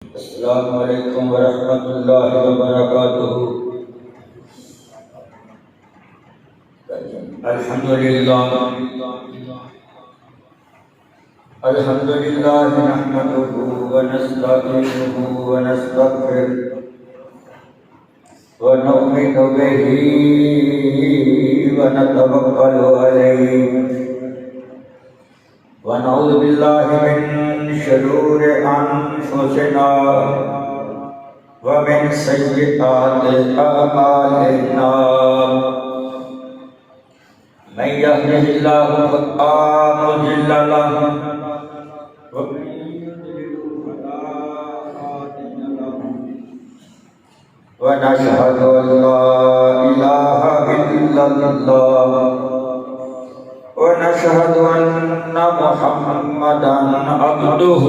السلام علیکم ورحمۃ اللہ وبرکاتہ۔ الحمد للہ نحمده ونستعینه ونستغفره ونؤمن به ونتوکل علیہ ونعوذ باللہ من شرور انفسنا ومن سیئات اعمالنا من يهده الله فلا مضل له ومن يضلل فلا هادي له ونشهد ان لا اله الا الله ونشهد أن محمدًا عبده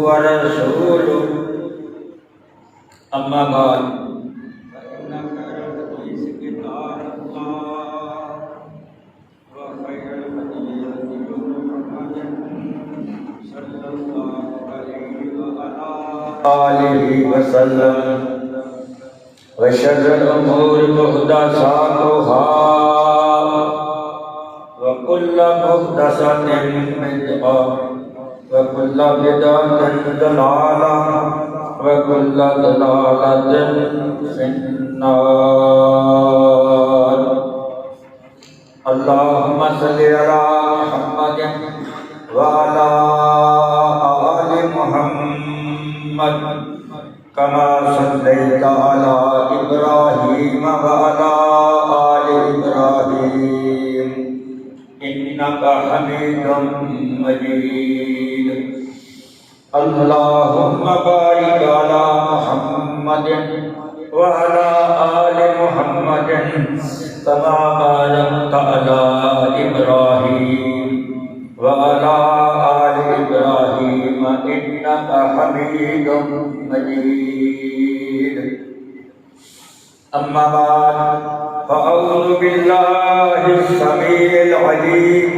ورسوله أما بعد فإن خير الحديث كتاب الله وخير الهدي هدي محمد صلى الله عليه وعلى آله وسلم وشر الأمور محدثاتها وكل محدثة بدعة وكل بدعة ضلالة وكل ضلالة في النار اللهم صل على محمد وعلى آل محمد كما صليت على إبراهيم وعلى آل إبراهيم إنك حميد مجيد اللهم بارك على محمد وعلى آل محمد كما باركت على إبراهيم وعلى آل إبراهيم إنك حميد مجيد أما بعد فأعوذ بالله السميع العليم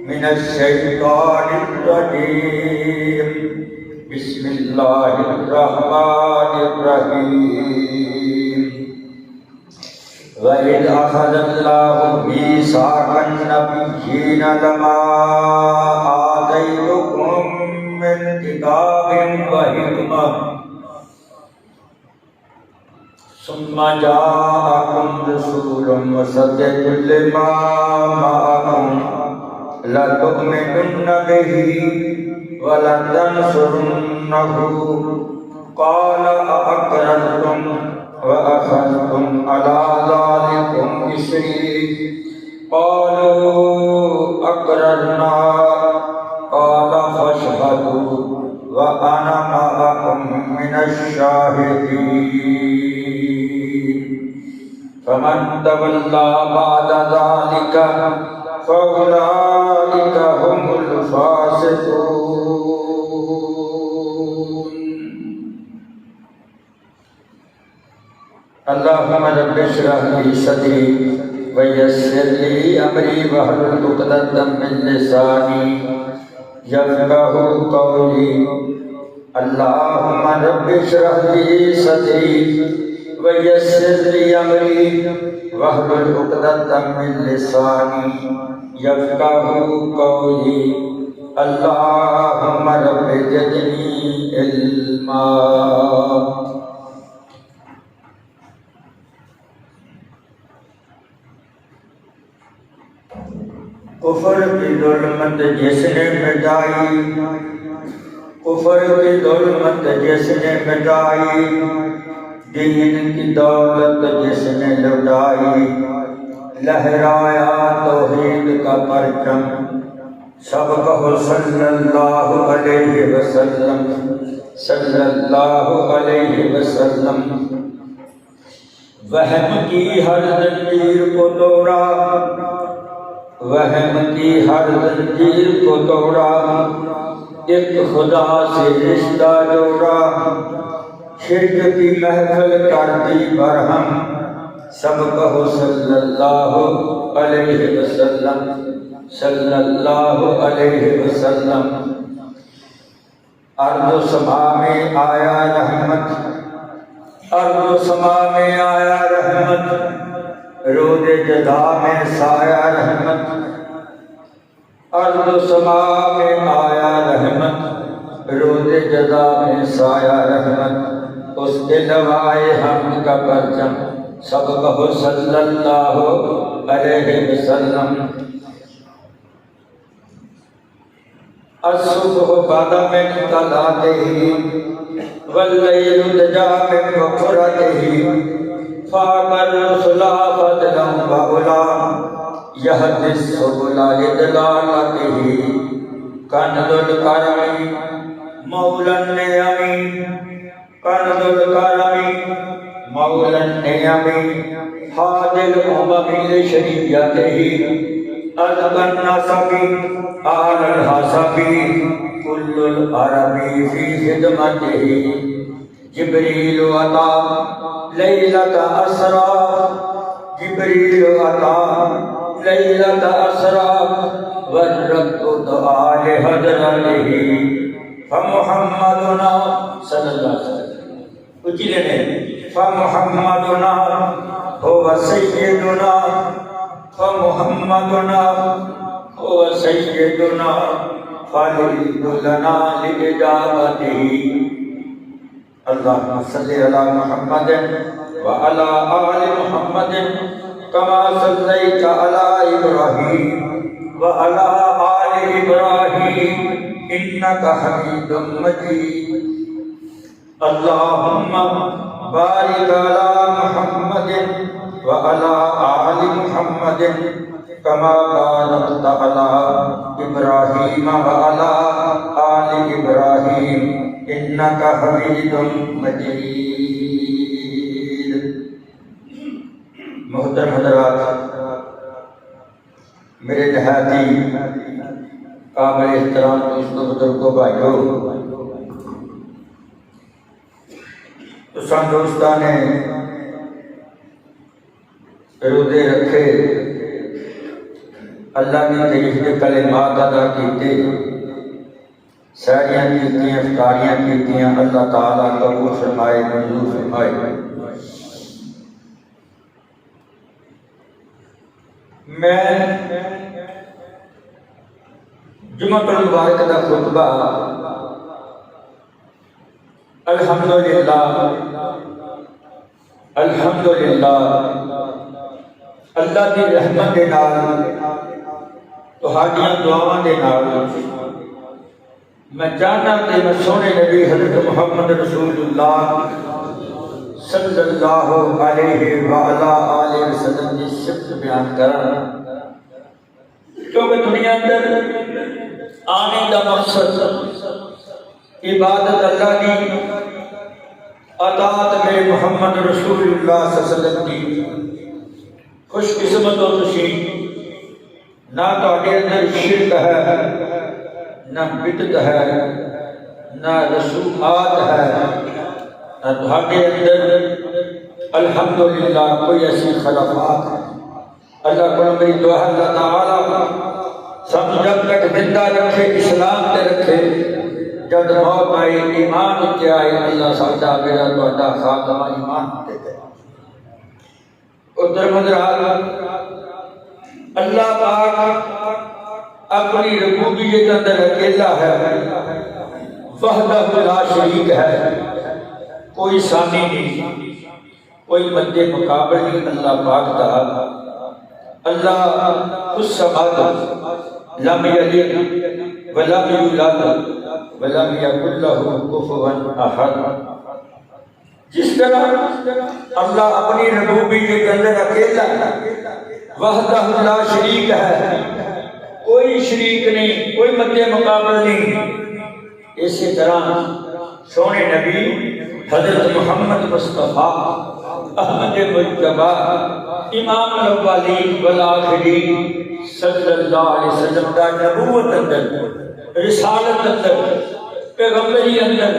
من الشيطان الرجيم بسم الله الرحمن الرحيم وإذ أخذ الله ميثاق النبيين لما آتيتكم من كتاب وحكمة ثم جاءكم رسول مصدق لما معكم لتؤمنن به ولتنصرنه قال أأقررتم وأخذتم على ذلكم إصري قالوا أقررنا قال فاشهدوا وأنا معكم من الشاهدين فمن تولى بعد ذلك فأولئك هم الفاسقون اللهم رب اشرح لي صدري ويسر لي أمري واحلل عقدة من لساني يفقهوا قولي اللهم رب اشرح لي صدري ويسر لي أمري واحلل عقدة من لساني يفقهوا قولي اللهم رب زدني علما کفر کی ظلمت جس نے مٹائی کفر کی ظلمت جس نے مٹائی دین کی دولت جس نے لٹائی لہرایا توحید کا پرچم سب کہو صلی اللہ علیہ وسلم صلی اللہ علیہ وسلم وہم کی ہر زنجیر کو توڑا وہم کی ہر زنجیر کو توڑا ایک خدا سے رشتہ جوڑا شرک کی محفل کر دی برہم سب کہو صلی اللہ علیہ وسلم صلی اللہ علیہ وسلم ارض و سما میں آیا رحمت، ارض و سما میں آیا رحمت، رود جدا میں سایہ رحمت، ارض و سما میں آیا رحمت، رود جدا میں سایہ رحمت، اس کے لوائے حمد کا پرچم سب کہو صلی اللہ علیہ وسلم۔ الصبح بدا من طلعته واللیل دجا من مغفرته فاق الرسل فضلا وعلا یهدی السبل لدلالته کنز الکرم مولا النعم، کنز الکرم مولا النعم هادی الامم لشریعته أذب النسب آل الحسب كل العرب في خدمته جبريل أتى ليلة أسرى، جبريل أتى ليلة أسرى والرب دعا لحضرته فمحمدنا صلى الله عليه وسلم فمحمدنا هو سيدنا، فمحمدنا هو سيدنا فالحمد لنا لإجابته۔ اللهم صل على محمد وعلى آل محمد كما صليت على إبراهيم وعلى آل إبراهيم إنك حميد مجيد۔ اللهم بارك على محمد وعلى آل محمد كما باركت على إبراهيم وعلى آل إبراهيم إنك حميد مجيد۔ محترم حضرات، میرے نہایتی قابل احترام دوستوں بزرگوں بھائیوں، دوستان نے روزے رکھے، اللہ کی تعریف کے کلمات ادا کیتے، سحریاں کیتیاں، افطاریاں کیتیاں، اللہ تعالیٰ قبول فرمائے، منظور فرمائے۔ میں جمعہ المبارک کا خطبہ الحمدللہ الحمدللہ اللہ کی رحمت دے نال تہاڈیاں دعاواں دے نال میں چاہنا کہ میں سونے نبی حضرت محمد رسول اللہ صلی اللہ علیہ وآلہ وسلم کی صفت بیان کراں، کیونکہ دنیا اندر آنے کا مقصد عبادت اللہ کی، اطاعت میں محمد رسول اللہ صلی اللہ علیہ وسلم کی۔ خوش قسمت و خوشی، نہ تہاڈے اندر شرک ہے، نہ بدعت ہے، نہ رسومات ہے، نہ تہاڈے اندر الحمدللہ کوئی ایسی خلافات ہے۔ اللہ کو میری دعا ہے اللہ تعالیٰ سب جب تک زندہ رکھے، اسلام تے رکھے، جب موت آئے ایمان تے آئے، اللہ ساڈا میرا تہاڈا خاتمہ ایمان تے کرے۔ ادھر حضرات، اللہ پاک اپنی ربوبیت اندر اکیلا ہے، وحدہ لا شریک ہے، کوئی ثانی نہیں، کوئی مد مقابل نہیں اللہ پاک تعالی۔ اللہ الصمد لم یلد ولم یولد ولم یکن لہ کفوا احد۔ جس طرح اللہ اپنی ربوبیت کے اندر اکیلا ہے، وحدہ لا شریک ہے، کوئی شریک نہیں، کوئی مد مقابل نہیں، اسی طرح سونے نبی حضرت محمد مصطفیٰ احمد مجتبیٰ امام الاولین والآخرین صلی اللہ علیہ وسلم کا نبوت اندر، رسالت اندر، پیغمبری اندر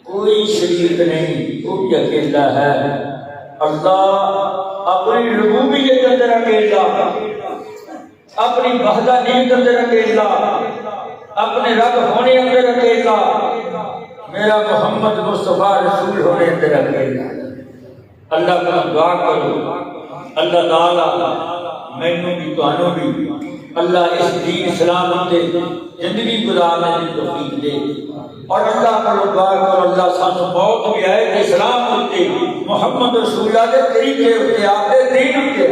کوئی شریک نہیں، کوئی اکیلا ہے۔ اللہ اپنی ربوبیت اندر اکیلا، اپنی وحدانیت اندر اکیلا، اپنے رب ہونے اندر اکیلا، میرا محمد مصطفیٰ رسول ہونے اندر اکیلا اللہ کو دعا کرو اللہ تعالیٰ مینوں بھی تانوں بھی اللہ اس دین اسلام تے زندگی گزارنے کی توفیق دے اور اللہ کو دعا کرو اللہ سانو موت بھی آئے کہ اسلام تے محمد رسول اللہ کے طریقے تے آپ دے دین تے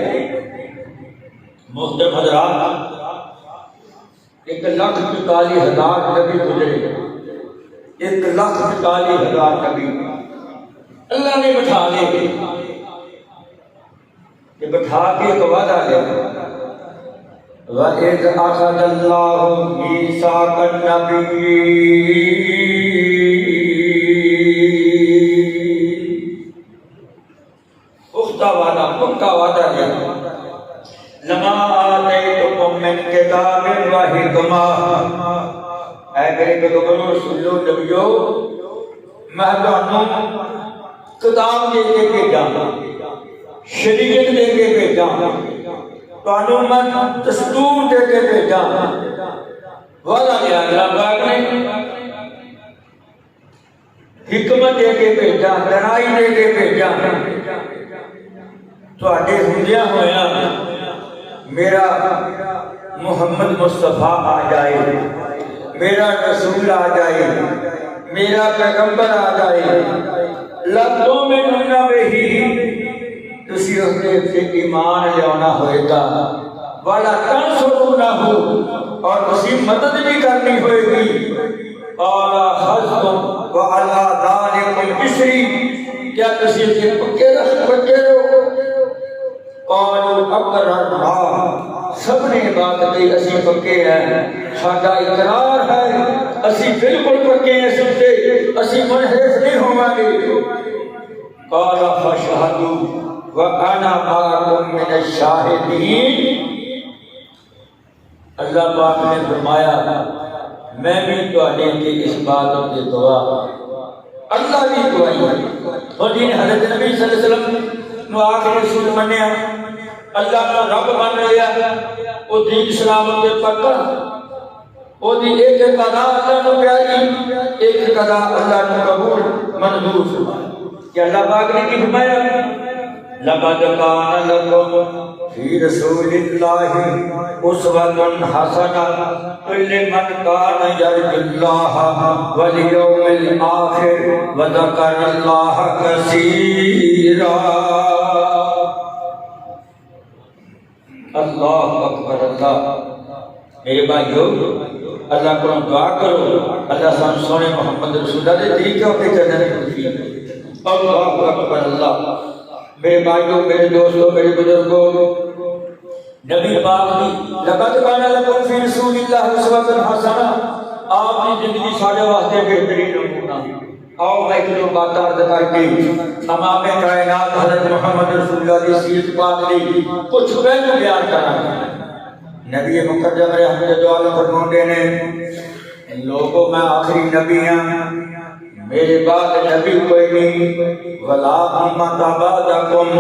محترم حضرات 1,44,000 نبی گزرے 1,44,000 نبی اللہ نے بٹھا لے کہ بٹھا کے ایک وعدہ لیا وَإِذْ أَخَذَ اللَّهُ مِيثَاقَ النَّبِيِّينَ پختہ وعدہ پکا وعدہ لیا لَمَا آتَيْتُكُم مِّن كِتَابٍ وَحِكْمَةٍ اے میرے پیغمبروں رسولوں نبیوں میں تانوں کتاب دے کے بھیجا شریعت دے کے بھیجا تانوں میں دستور دے کے بھیجا وعدہ کیا اللہ پاک نے حکمت دے کے بھیجا دانائی دے کے بھیجا تواڈے ہوندیاں ہویا میرا محمد مصطفیٰ آ جائے میرا رسول آ جائے میرا پیغمبر آ جائے لبوں میں نہ وہی تسی اس سے ایمان لیانا ہوئے گا والا تنصرونہ اور اسی مدد بھی کرنی ہوئے گی قال حسبم وعلى ذلك البشری کیا تسی اسے پکے رہو قالوا اقررنا سب نے بات کی اسی پکے ہیں ساڈا اقرار ہے اسی بالکل پکے ہیں سب سے اسی منحرف نہیں ہوں گے قال فاشهدوا وانا معكم من الشاهدين اللہ پاک نے فرمایا میں بھی تواڈے تے اس بات تے گواہ اللہ بھی گواہی اور جن حضرت نبی صلی اللہ علیہ وسلم نو آخری رسول منیا اللہ کا رب مان لیا او دین اسلام تے پکا او دی ایک قضا اللہ نو پیاری ایک قضا اللہ نو قبول منظور فرمایا کہ اللہ پاک نے کی فرمایا لقد كان لكم في رسول الله أسوة حسنة لمن كان يرجو الله واليوم الآخر وذكر الله كثيرا اللہ اکبر اللہ میرے بھائیو اللہ کو دعا کرو اللہ سان سونے محمد رسول اللہ دے طریقے پہ چلنے کی اللہ اکبر اللہ میرے بھائیوں میرے دوستوں میرے بزرگوں نبی پاک کی لقد کان لکم فی رسول اللہ اسوۃ حسنہ آپ کی زندگی سارے واسطے بہترین نمونہ آؤ میں جو بات عرض کر کے تمام کائنات حضرت محمد رسول اللہ کی سیرت پاک کی کچھ پہلو بیان کرنا نبی مقدم رحمت اللہ فرماتے ہیں ان لوگوں میں آخری نبی ہوں میرے بعد نبی کوئی نہیں ولا امت بعدکم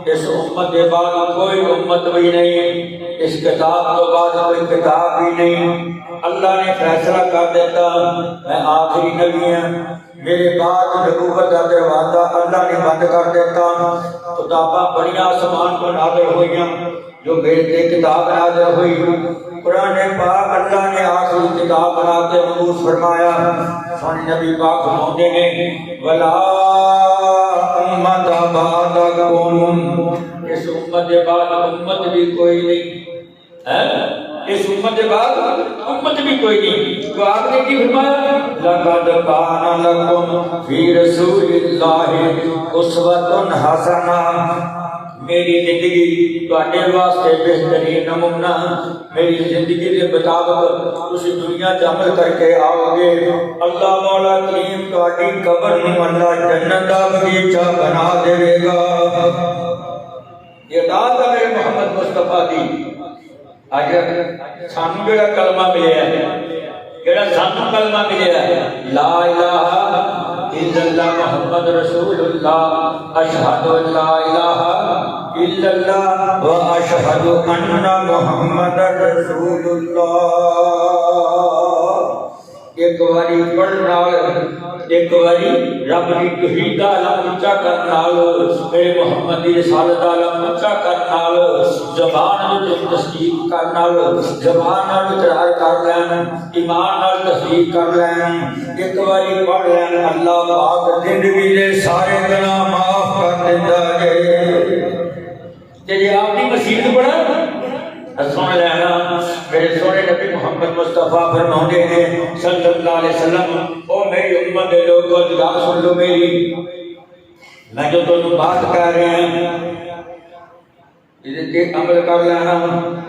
اس امت کے بعد کوئی امت بھی نہیں اس کتاب کے بعد کوئی کتاب بھی نہیں اللہ نے فیصلہ کر دیتا میں آخری نبی ہوں میرے بعد نبوت کا دروازہ اللہ نے بند کر دیتا کتاباں بڑی آسمان پر نازل ہوئیں جو میرے تے کتاب نازل ہوئی قرآن پاک اللہ نے آخری کتاب بنا کے مبعوث فرمایا سن نبی پاک فرماتے ہیں ولا امت بعدکم اس امت کے بعد امت بھی کوئی نہیں اس امت کے بعد امت بھی کوئی نہیں تو آپ نے کی فرمایا لقد کان لکم فی رسول اللہ اسوۃ حسنہ میری زندگی تواڈے واسطے بہترین نمونہ میری زندگی کے مطابق اس دنیا تے عمل کر کے آؤ گے اللہ مولا کریم تواڈی قبر نو اللہ جنت دا باغیچہ بنا دے گا یہ داد ہے محمد مصطفیٰ دی اج سانو جڑا کلمہ ملیا ہے جڑا سانو کلمہ ملیا ہے لا الہ الا اللہ محمد رسول اللہ اشہد ان لا الہ الا اللہ و اشہد ان محمد رسول اللہ ایک واری پڑھن نال ایک واری رب دی توحید دا علم اونچا کرن نال میرے محمد دی رسالت دا علم اونچا کرن نال زبان وچ تصدیق کرن نال زبان نال اقرار کر لین ایمان نال تصدیق کر لین ایک واری پڑھ لین اللہ پاک زندگی دے سارے گناہ معاف کر دیندا جے جے آپ دی مسیت پڑھا سن لینا میرے سونے نبی محمد مصطفیٰ فرماتے ہیں صلی اللہ علیہ وسلم او میری امت دے لوگوں جگہ سن لو میری میں جو تمہیں بات کہہ رہے ہیں اس تے عمل کر لینا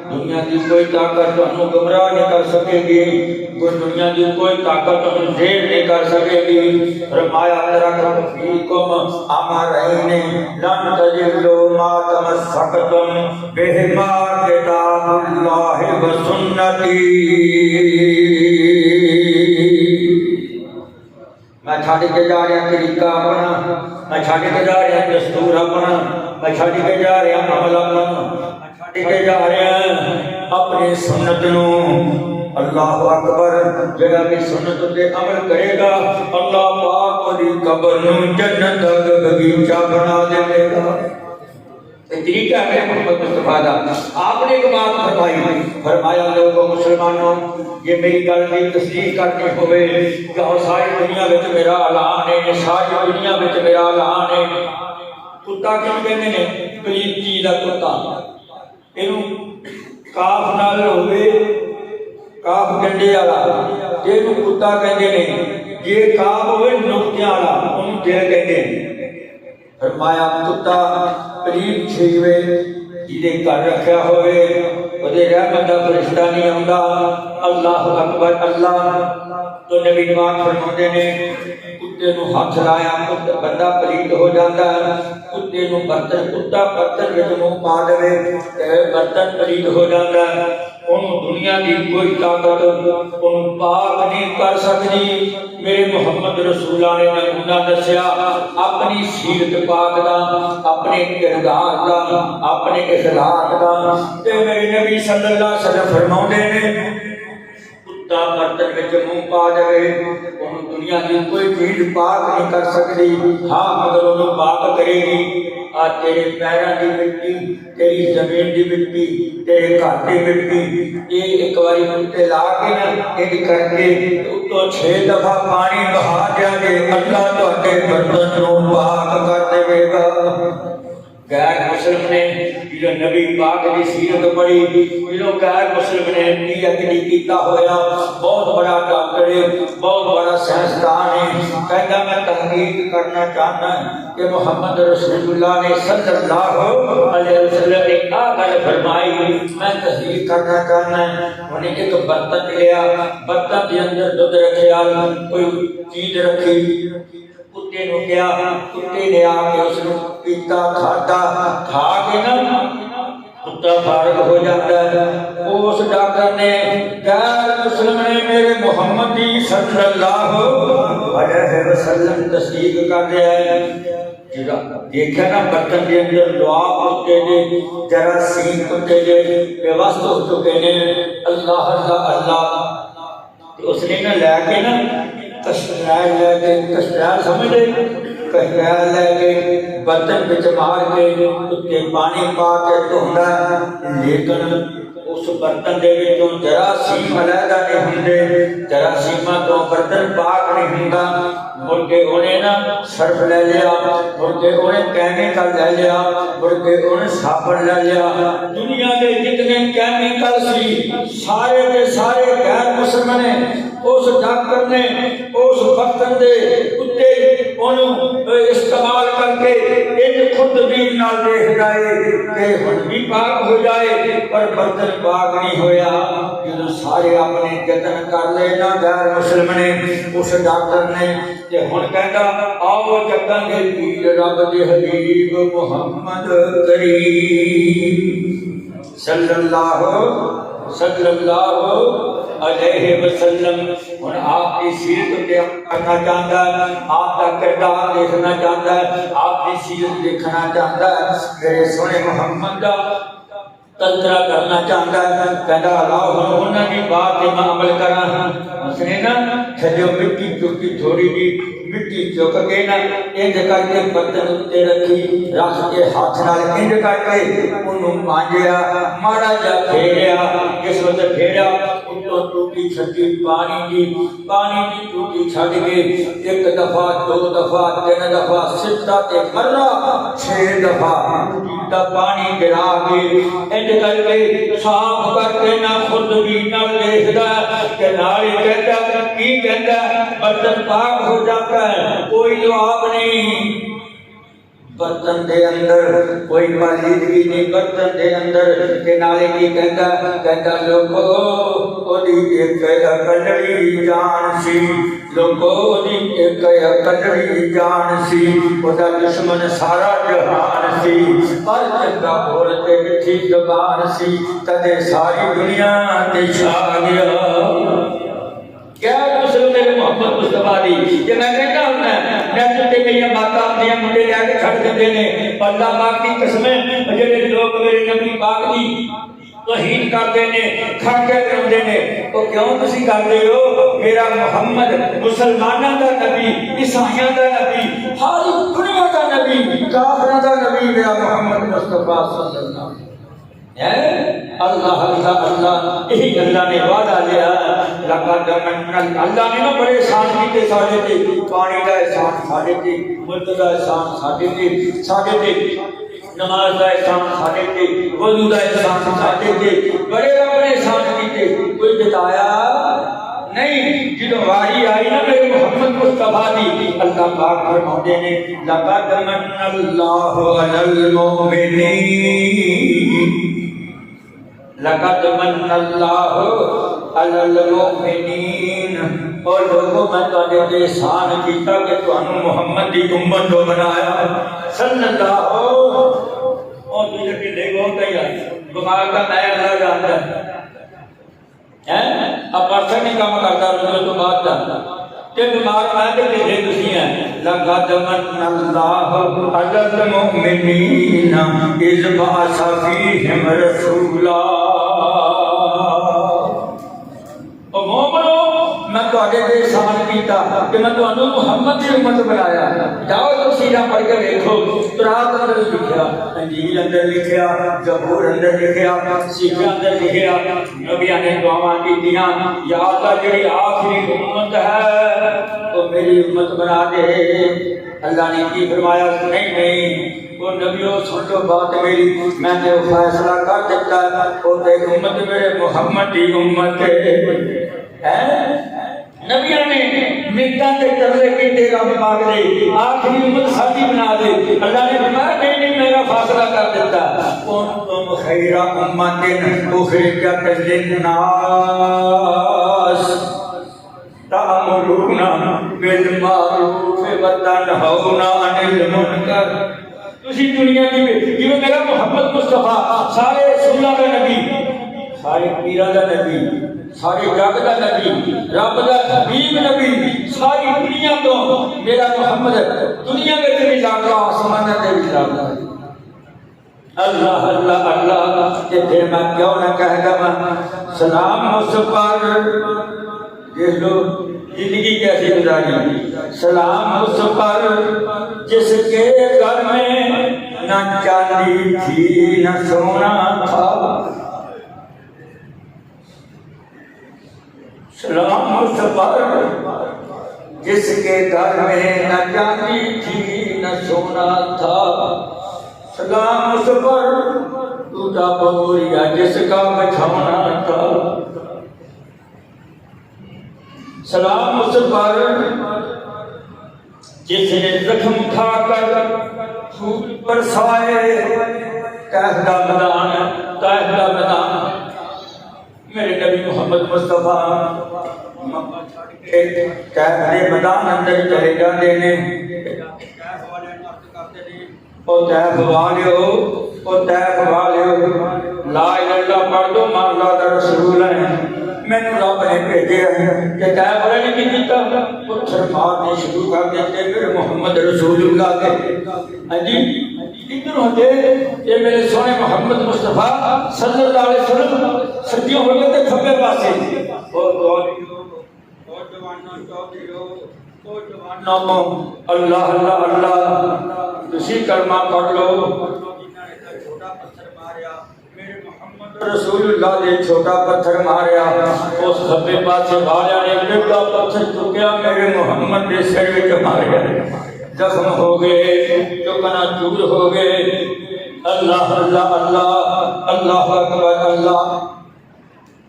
دنیا کی کوئی طاقت تمہیں گمراہ نہیں کر سکے گی کوئی دنیا کی کوئی طاقت تمہیں زیر نہیں کر سکے گی فرمایا ترکت فیکم امرین لن تجدوا ما تمسکتم بہما کتاب اللہ و سنتی میں چھاڑ کے جا رہا طریقہ اپنا میں چھاڑ کے جا رہا دستور اپنا میں چھاڑ کے جا رہا عمل اپنا میں چھاڑ کے جا رہا اپنی سنت نو اللہ اکبر جگہ کی سنت تے عمل کرے گا اللہ پاک دی قبر نو جنت دا بغیچہ بنا دے گا طریقہ ہے محمد مصطفیٰ دا آپ نے ایک بات فرمائی فرمایا لوگوں مسلمانوں یہ میری گل کی تصدیق کرنی ہوئے کہ ساری دنیا وچ میرا اعلان ہے ساری دنیا وچ میرا اعلان ہے کتا کیوں کہندے نے پلیت چیز دا کتا اینوں کاف نال ہوئے کاف ڈنڈے والا اینوں کتا کہندے نے یہ کاف ہوئے نقطے والا اونوں دل کہندے نے فرمایا کتا پلیت چھیوے جیدے کر رکھیا ہوئے ودے رحمت دا فرشتہ نہیں آندا اللہ اکبر اللہ تو نبی پاک فرماتے نے کتے نو ہاتھ لایا بندہ پلیت ہو جاتا ہے کتے نو برتن کتا برتن وچ منہ پا دے برتن پلیت ہو جاتا ہے انہوں دنیا کی کوئی طاقت انہوں پاک نہیں کر سکتی میرے محمد رسول اللہ نے نمونہ دسیا اپنی سیرت پاک دا اپنے کردار دا اپنے اخلاق دا تے میرے نبی صلی اللہ علیہ وسلم فرماتے ہیں کتا برتن وچ منہ پا جائے انہوں دنیا کی کوئی چیز پاک نہیں کر سکتی ہاں مگر انہوں پاک کرے گی تیرے پیروں کی مٹی تیری زمین کی مٹی تیرے گھر کی مٹی یہ ایک باری کتے لا کے نا ایک کر کے تو 6 دفعہ پانی بہا دیا جے اللہ تواڈے برتن نوں پاک کر دے گا غیر مسلم نے جو نبی پاک کی سیرت پڑھی جو غیر مسلم نے نیت نہیں کیتا ہویا بہت بڑا ڈاکٹر ہے بہت بڑا سائنسدان ہے کہتا میں تحقیق کرنا چاہتا ہوں کہ محمد رسول اللہ نے صلی اللہ علیہ وسلم نے کیا گل فرمائی میں تحقیق کرنا چاہتا ہوں انہیں ایک برتن لیا برتن کے اندر دودھ رکھیا کوئی چیز رکھی کتے نو کیا کتے نے آ کے اس نے پیتا کھا کے نا کتا فارغ ہو جاتا ہے اس ڈاکٹر نے غیر مسلم نے میرے محمد صلی اللہ علیہ وسلم تصدیق کر دیا ہے دیکھا نا برتن کے اندر لعاب کتے نے جراثیم کتے نے بے واسط ہو چکے نے اللہ اللہ اس نے نا لے کے نا کشتیال لے کے کشتیال سمجھ لے کشتیال لے کے برتن پہ مار کے کتے پانی پا کے دھوندا لیکن اس برتن دے وچوں جراثیم علیحدہ نہیں ہوندے جراثیماں تو برتن پاک نہیں ہوندا مڑ کے انہیں نا سرف لے لیا مڑ کے انہیں کیمیکل لے لیا مڑ کے انہیں صابن لے لیا دنیا کے جتنے کیمیکل سی سارے کے سارے غیر مسلم نے اس ڈاکٹر نے اس برتن دے کتے انہوں استعمال کر کے ایک خود بھی نہ دیکھ جائے کہ خود بھی پاک ہو جائے پر برتن پاک نہیں ہویا جنہوں سارے اپنے جتن کر لینا غیر مسلم نے اس ڈاکٹر نے کہ ہن کہندا آؤ جگن دے پیر رب دے حبیب محمد کریم صلی اللہ علیہ وسلم اور آپ کی سیرت کرنا چاہتا ہے آپ کا کردار دیکھنا چاہتا ہے آپ کی سیرت دیکھنا چاہتا ہے میرے سونے محمد کا تذکرہ کرنا چاہتا ہے، کہتا اللہ انہوں کی بات پہ میں عمل کرا اس نے نا تھجو مٹی چکی تھوڑی جی مٹی چک کے نا انج کر کے برتن اتنے رکھی رکھ کے ہاتھ نال انج کر کے انہوں مانجیا ماڑا جا پھیریا جس وقت پھیریا تو ٹوٹی چھٹی پانی کی ٹوٹی چھڑ کے ایک دفعہ دو دفعہ تین دفعہ ستہ تے مرہ 6 دفعہ دا پانی گرا کے انج کر کے صاف کر کے نہ خود بھی نہ دیکھدا کہ نال کہتا کی کہتا برتن پاک ہو جاتا ہے، کوئی جواب نہیں، برتن دے اندر کوئی پالیدگی نہیں، برتن دے اندر کے نالے کی کہتا لوگو اودی ایک کلڑی جان سی، لوگو اودی ایک کلڑی جان سی، اودا دشمن سارا جہان سی، پر چنگا بولتے مٹھی زبان سی، تدے ساری دنیا تے چھا گیا۔ کیا مسلم میرے محمد مصطفیٰ دی کہ میں کہتا ہوں میں سنتے کئی باتیں آتی ہیں مجھے لے کے چھڑ دیتے ہیں، اللہ پاک کی قسمیں جڑے لوگ میرے نبی پاک دی توہین کرتے ہیں کھڑ کے کرتے ہیں تو کیوں تسی کرتے ہو؟ میرا محمد مسلمانوں کا نبی، عیسائیوں کا نبی، ساری دنیا کا نبی، کافروں کا نبی میرا محمد مصطفیٰ صلی اللہ علیہ وسلم۔ اللہ اللہ اللہ یہی اللہ نے وعدہ لیا، لقد من اللہ نے نا بڑے احسان کیتے سارے تے، پانی دا احسان سارے تے، ملک دا احسان سارے تے، نماز دا احسان سارے تے، وضو دا احسان سارے تے، بڑے رب نے احسان کیتے، کوئی بتایا نہیں۔ جدو واری آئی نا میرے محمد مصطفیٰ دی، اللہ پاک فرماتے ہیں لقد من اللہ علی المؤمنین، لقد من اللہ علی المؤمنین، اور لوگوں میں تواڈے تے احسان کیتا کہ تانوں محمد دی امت جو بنایا صلی اللہ اور دوسرے کے لے گو کیا بخار کا میں اللہ جانتا ہے اب پرسے نہیں کام کرتا رسول تو بات جانتا کہ بیمار میں تے لے تسی ہیں۔ لقد من اللہ علی المؤمنین اذ بعث فیہم رسولا، او مومنو میں تواڈے تے احسان کیتا کہ میں تانوں محمد دی امت بنایا۔ جاؤ تفسیراں پڑھ کے دیکھو، تورات اندر لکھیا، انجیل اندر لکھیا، زبور اندر لکھیا، سکھ اندر لکھیا، نبیاں نے دعاواں کیتیاں یا اللہ جڑی آخری امت ہے وہ میری امت بنا دے۔ اللہ نے کی فرمایا نہیں وہ نبیوں سن لو بات میری، میں نے فیصلہ کر دیتا وہ تے امت میرے محمد دی امت ہے۔ نبیوں نے مدتاں تے ترلے کیتے رب پاک دے آخری امت ساڈی بنا دے، اللہ نے فرمایا نہیں میرا فیصلہ کر دیتا کنتم خیر امت اخرجت للناس تأمرون بالمعروف وتنہون عن المنکر۔ تسی دنیا کی جو میرا محمد مصطفیٰ سارے رسولاں کا نبی، سارے پیراں دا نبی، سارے جگ دا نبی، رب دا حبیب نبی، ساری دنیا تو میرا محمد دنیا میں بھی لاگا آسمان میں بھی لاگا۔ اللہ اللہ اللہ کہ پھر میں کیوں نہ کہہ دوں سلام اس پر، دیکھ لو زندگی کیسی گزاری، سلام اس پر جس کے گھر میں نہ چاندی تھی نہ سونا تھا، سلام اس پر جس کے گھر میں نہ چاندی تھی نہ سونا تھا، سلام اس پر ٹوٹا بوریا جس کا بچھونا تھا، سلام اس پر جس نے زخم کھا کر پھول برسائے، طائف کا میدان میرے نبی محمد مصطفیٰ طائف کے میدان اندر چلے جاتے ہیں، او طائف والیو لا الہ الا اللہ پڑھ دو ماں اللہ کا رسول ہے، میں نے رب نے بھیجے ہیں کہ طائف والے نے کی کیتا پتھر مارنے شروع کر دیتے میرے محمد رسول اللہ کے، ہاں جی ادھر ہوتے یہ میرے سونے محمد مصطفیٰ صلی اللہ علیہ وسلم سجیوں ہو گئے تھے کھبے پاسے اللہ اللہ اللہ اسی کلمہ پڑھ لو چھوٹا پتھر ماریا میرے محمد رسول اللہ نے چھوٹا پتھر ماریا اس کھبے پاسے ماریا نے بڑا پتھر چکیا میرے محمد نے سر وچ ماریا زخم ہو گئے چکنا چور ہو گئے اللہ اللہ اللہ اللہ اکبر اللہ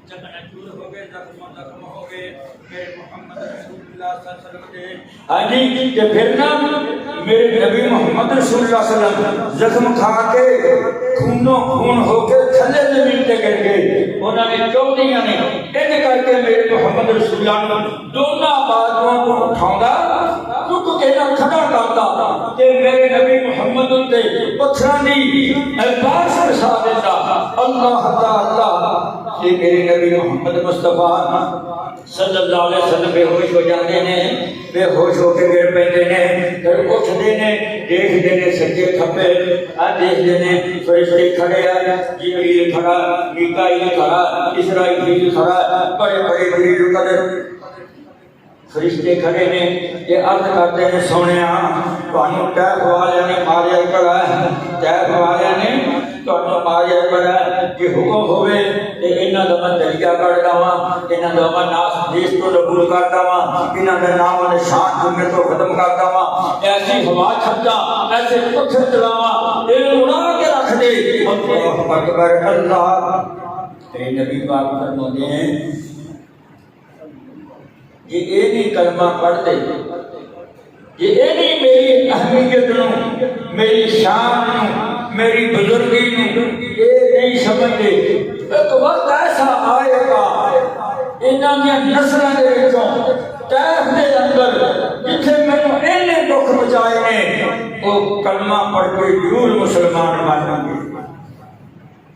چکنا چور ہو گئے زخم ہو گئے میرے محمد رسول اللہ صلی اللہ علیہ وسلم کے ہاں جی کہ پھر نا میرے نبی محمد رسول اللہ صلی اللہ علیہ وسلم زخم کھا کے خونوں خون ہو کے تھلے زمین تے گر گئے انہوں نے چودیاں نے ان کر کے میرے محمد رسول اللہ نے دونوں بازوؤں کو اٹھاؤندا رک کے نہ کھڑا کرتا کہ میرے نبی محمد تے پتھراں دی بارش برسا دیتا اللہ اللہ کہ میرے نبی محمد مصطفیٰ صلی اللہ علیہ وسلم بے ہوش ہو جاتے ہیں بے ہوش ہو کے گر پیندے نے پھر اٹھدے نے دیکھدے نے سجے کھبے دیکھدے نے فرشتے کھڑے ہیں جبریل کھڑا میکائیل کھڑا اسرائیل کھڑا بڑے بڑے ولی قدر فرشتے کھڑے نے یہ عرض کرتے ہیں سونیا تانوں ٹیپ والے نے ماریا کڑا ہے ٹیپ والے نے تانوں ماریا کڑا ہے کہ حکم ہوئے کہ انہاں دا میں دریا کر داواں انہاں دا میں ناس دیش تو ربول کر داواں انہاں دا نام و نشان دنیا تو ختم کر داواں ایسی ہوا چھٹا ایسے پتھر چلاواں یہ اڑا کے رکھ دے اللہ اکبر اللہ اے نبی پاک فرماتے ہیں یہ ایک کلمہ پڑھ دے یہ ایک میری اہمیت نو میری شان نو میری بزرگی نو یہ نہیں سمجھے ایک وقت ایسا آئے گا انہاں دیا نسلوں دے وچوں طائف دے اندر جتھے مینوں اینے دکھ بچائے نے وہ کلمہ پڑھ کے ضرور مسلمان بنیں گے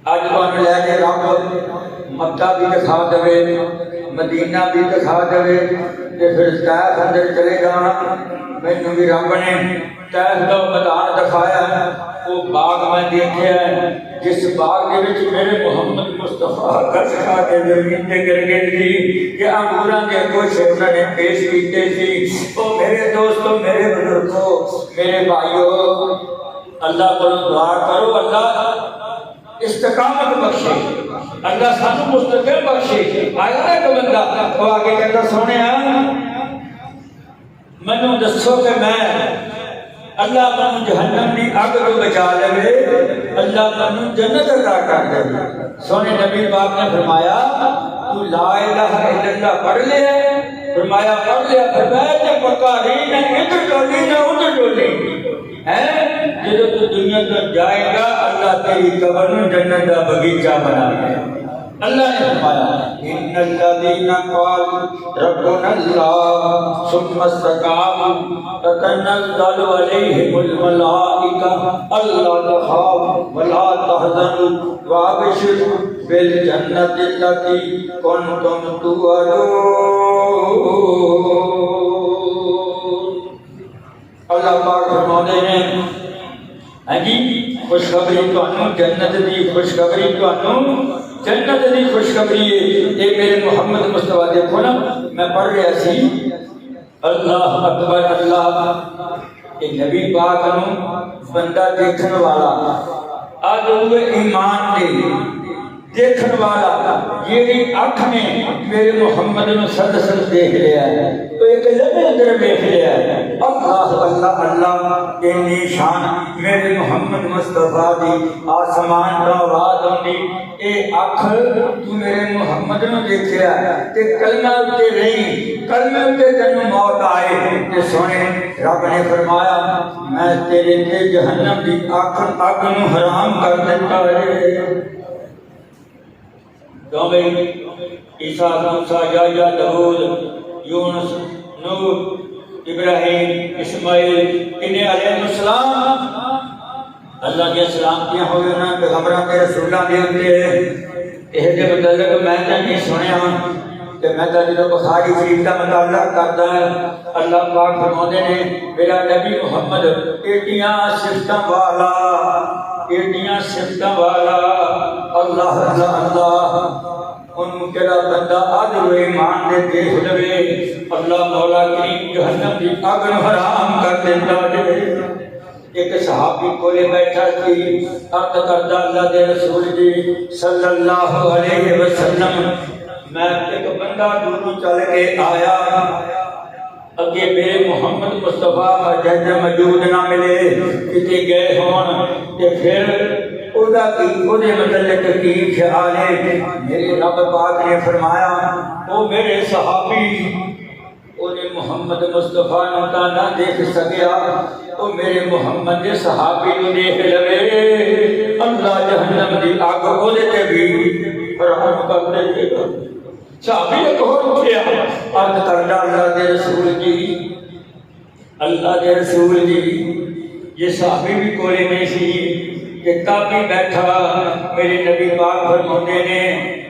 آج تانوں لے کے رب مکہ بھی دکھا دے مدینہ بھی دکھا دے کہ پھر طائف اندر چلے جانا مینوں بھی رب نے طائف دا میدان دکھایا وہ باغ میں دیکھا ہے جس باغ کے وچ میرے محمد مصطفیٰ کش کھا کے زمین تے گر گئے تھی کہ انگوراں دے کچھ انہوں نے پیش کیتے تھی او میرے دوستو میرے بزرگوں میرے بھائیوں اللہ کو دعا کرو اللہ استقامت بخشے اللہ سانو مستقل بخشے آیا نا کہ بندہ وہ آگے کہتا سونے منو دسو کہ میں اللہ منو جہنم دی آگ کو بچا لے اللہ منو جنت عطا کر دے سونے نبی پاک نے فرمایا تو لا الہ الا اللہ پڑھ لے فرمایا پڑھ لیا فرمایا کہ پکا نہیں نہ ادھر ڈولی نہ ادھر ڈولی جب تو دنیا تک جائے گا اللہ تیری قبر میں جنت کا باغیچہ بنا دے اللہ نے فرمایا ان الذين قالوا ربنا الله ثم استقاموا تتنزل عليهم الملائكة الا تخافوا ولا تحزنوا وابشروا بالجنة التي كنتم توعدون اللہ پاک فرماتے ہیں ہاں جی خوشخبری تانوں جنت دی خوشخبری تانوں جنت دی خوشخبری ہے اے میرے محمد مصطفیٰ دیکھو نا میں پڑھ رہا سی اللہ اکبر اللہ کہ نبی پاک نو بندہ دیکھن والا آج ہوئے ایمان دے دیکھن والا یہ آنکھ نے میرے محمد نے صد صد دیکھ لیا ہے تو ایک لمحے اندر دیکھ لیا ہے اللہ اللہ اللہ کے نشان میرے محمد مصطفیٰ دی آسمان کا آواز ہوندی اے آنکھ تو میرے محمد نے دیکھیا تے کلمہ تے نہیں کلمہ تے تینوں موت آئے تے سونے رب نے فرمایا میں تیرے تے جہنم دی آگ نو حرام کر دیتا ہے عیسیٰ موسیٰ یحییٰ داؤد یونس نوح ابراہیم اسماعیل انہیں علیہ السلام اللہ کے سلام کیا ہوئے نا پیغمبراں کے رسولاں دے ہوتے یہ دے متعلق میں نہیں سنیا کہ میں تو جب بخاری شریف کا مطالعہ کرتا ہے اللہ پاک فرماتے ہیں میرا نبی محمد ایڈیاں صفتاں والا ایڈیاں صفتاں والا اللہ اللہ اللہ ان کہڑا بندہ عدل و ایمان دے دیکھ لوے اللہ مولا کریم جہنم دی اگ نوں حرام کر دیندا جے۔ ایک صحابی کولے بیٹھا سی عرض کردا اللہ دے رسول جی صلی اللہ علیہ وسلم میں ایک بندہ دوروں چل کے آیا اگے میرے محمد مصطفیٰ جج موجود نہ ملے کتے گئے ہون تے پھر اودا کی اودے متعلق کی خیال ہے میرے رب پاک نے فرمایا او میرے صحابی اونے محمد مصطفیٰ نوں نہ دیکھ سکیا او میرے محمد دے صحابی نوں دیکھ لوے اللہ جہنم دی اگ اودے تے بھی حرام کر دے گا۔ صحابی ایک اور اٹھیا عرض کردا اللہ دے رسول جی اللہ دے رسول جی یہ صحابی بھی کولے میں سی کہ تابی بیٹھا میرے نبی پاک فرماتے نے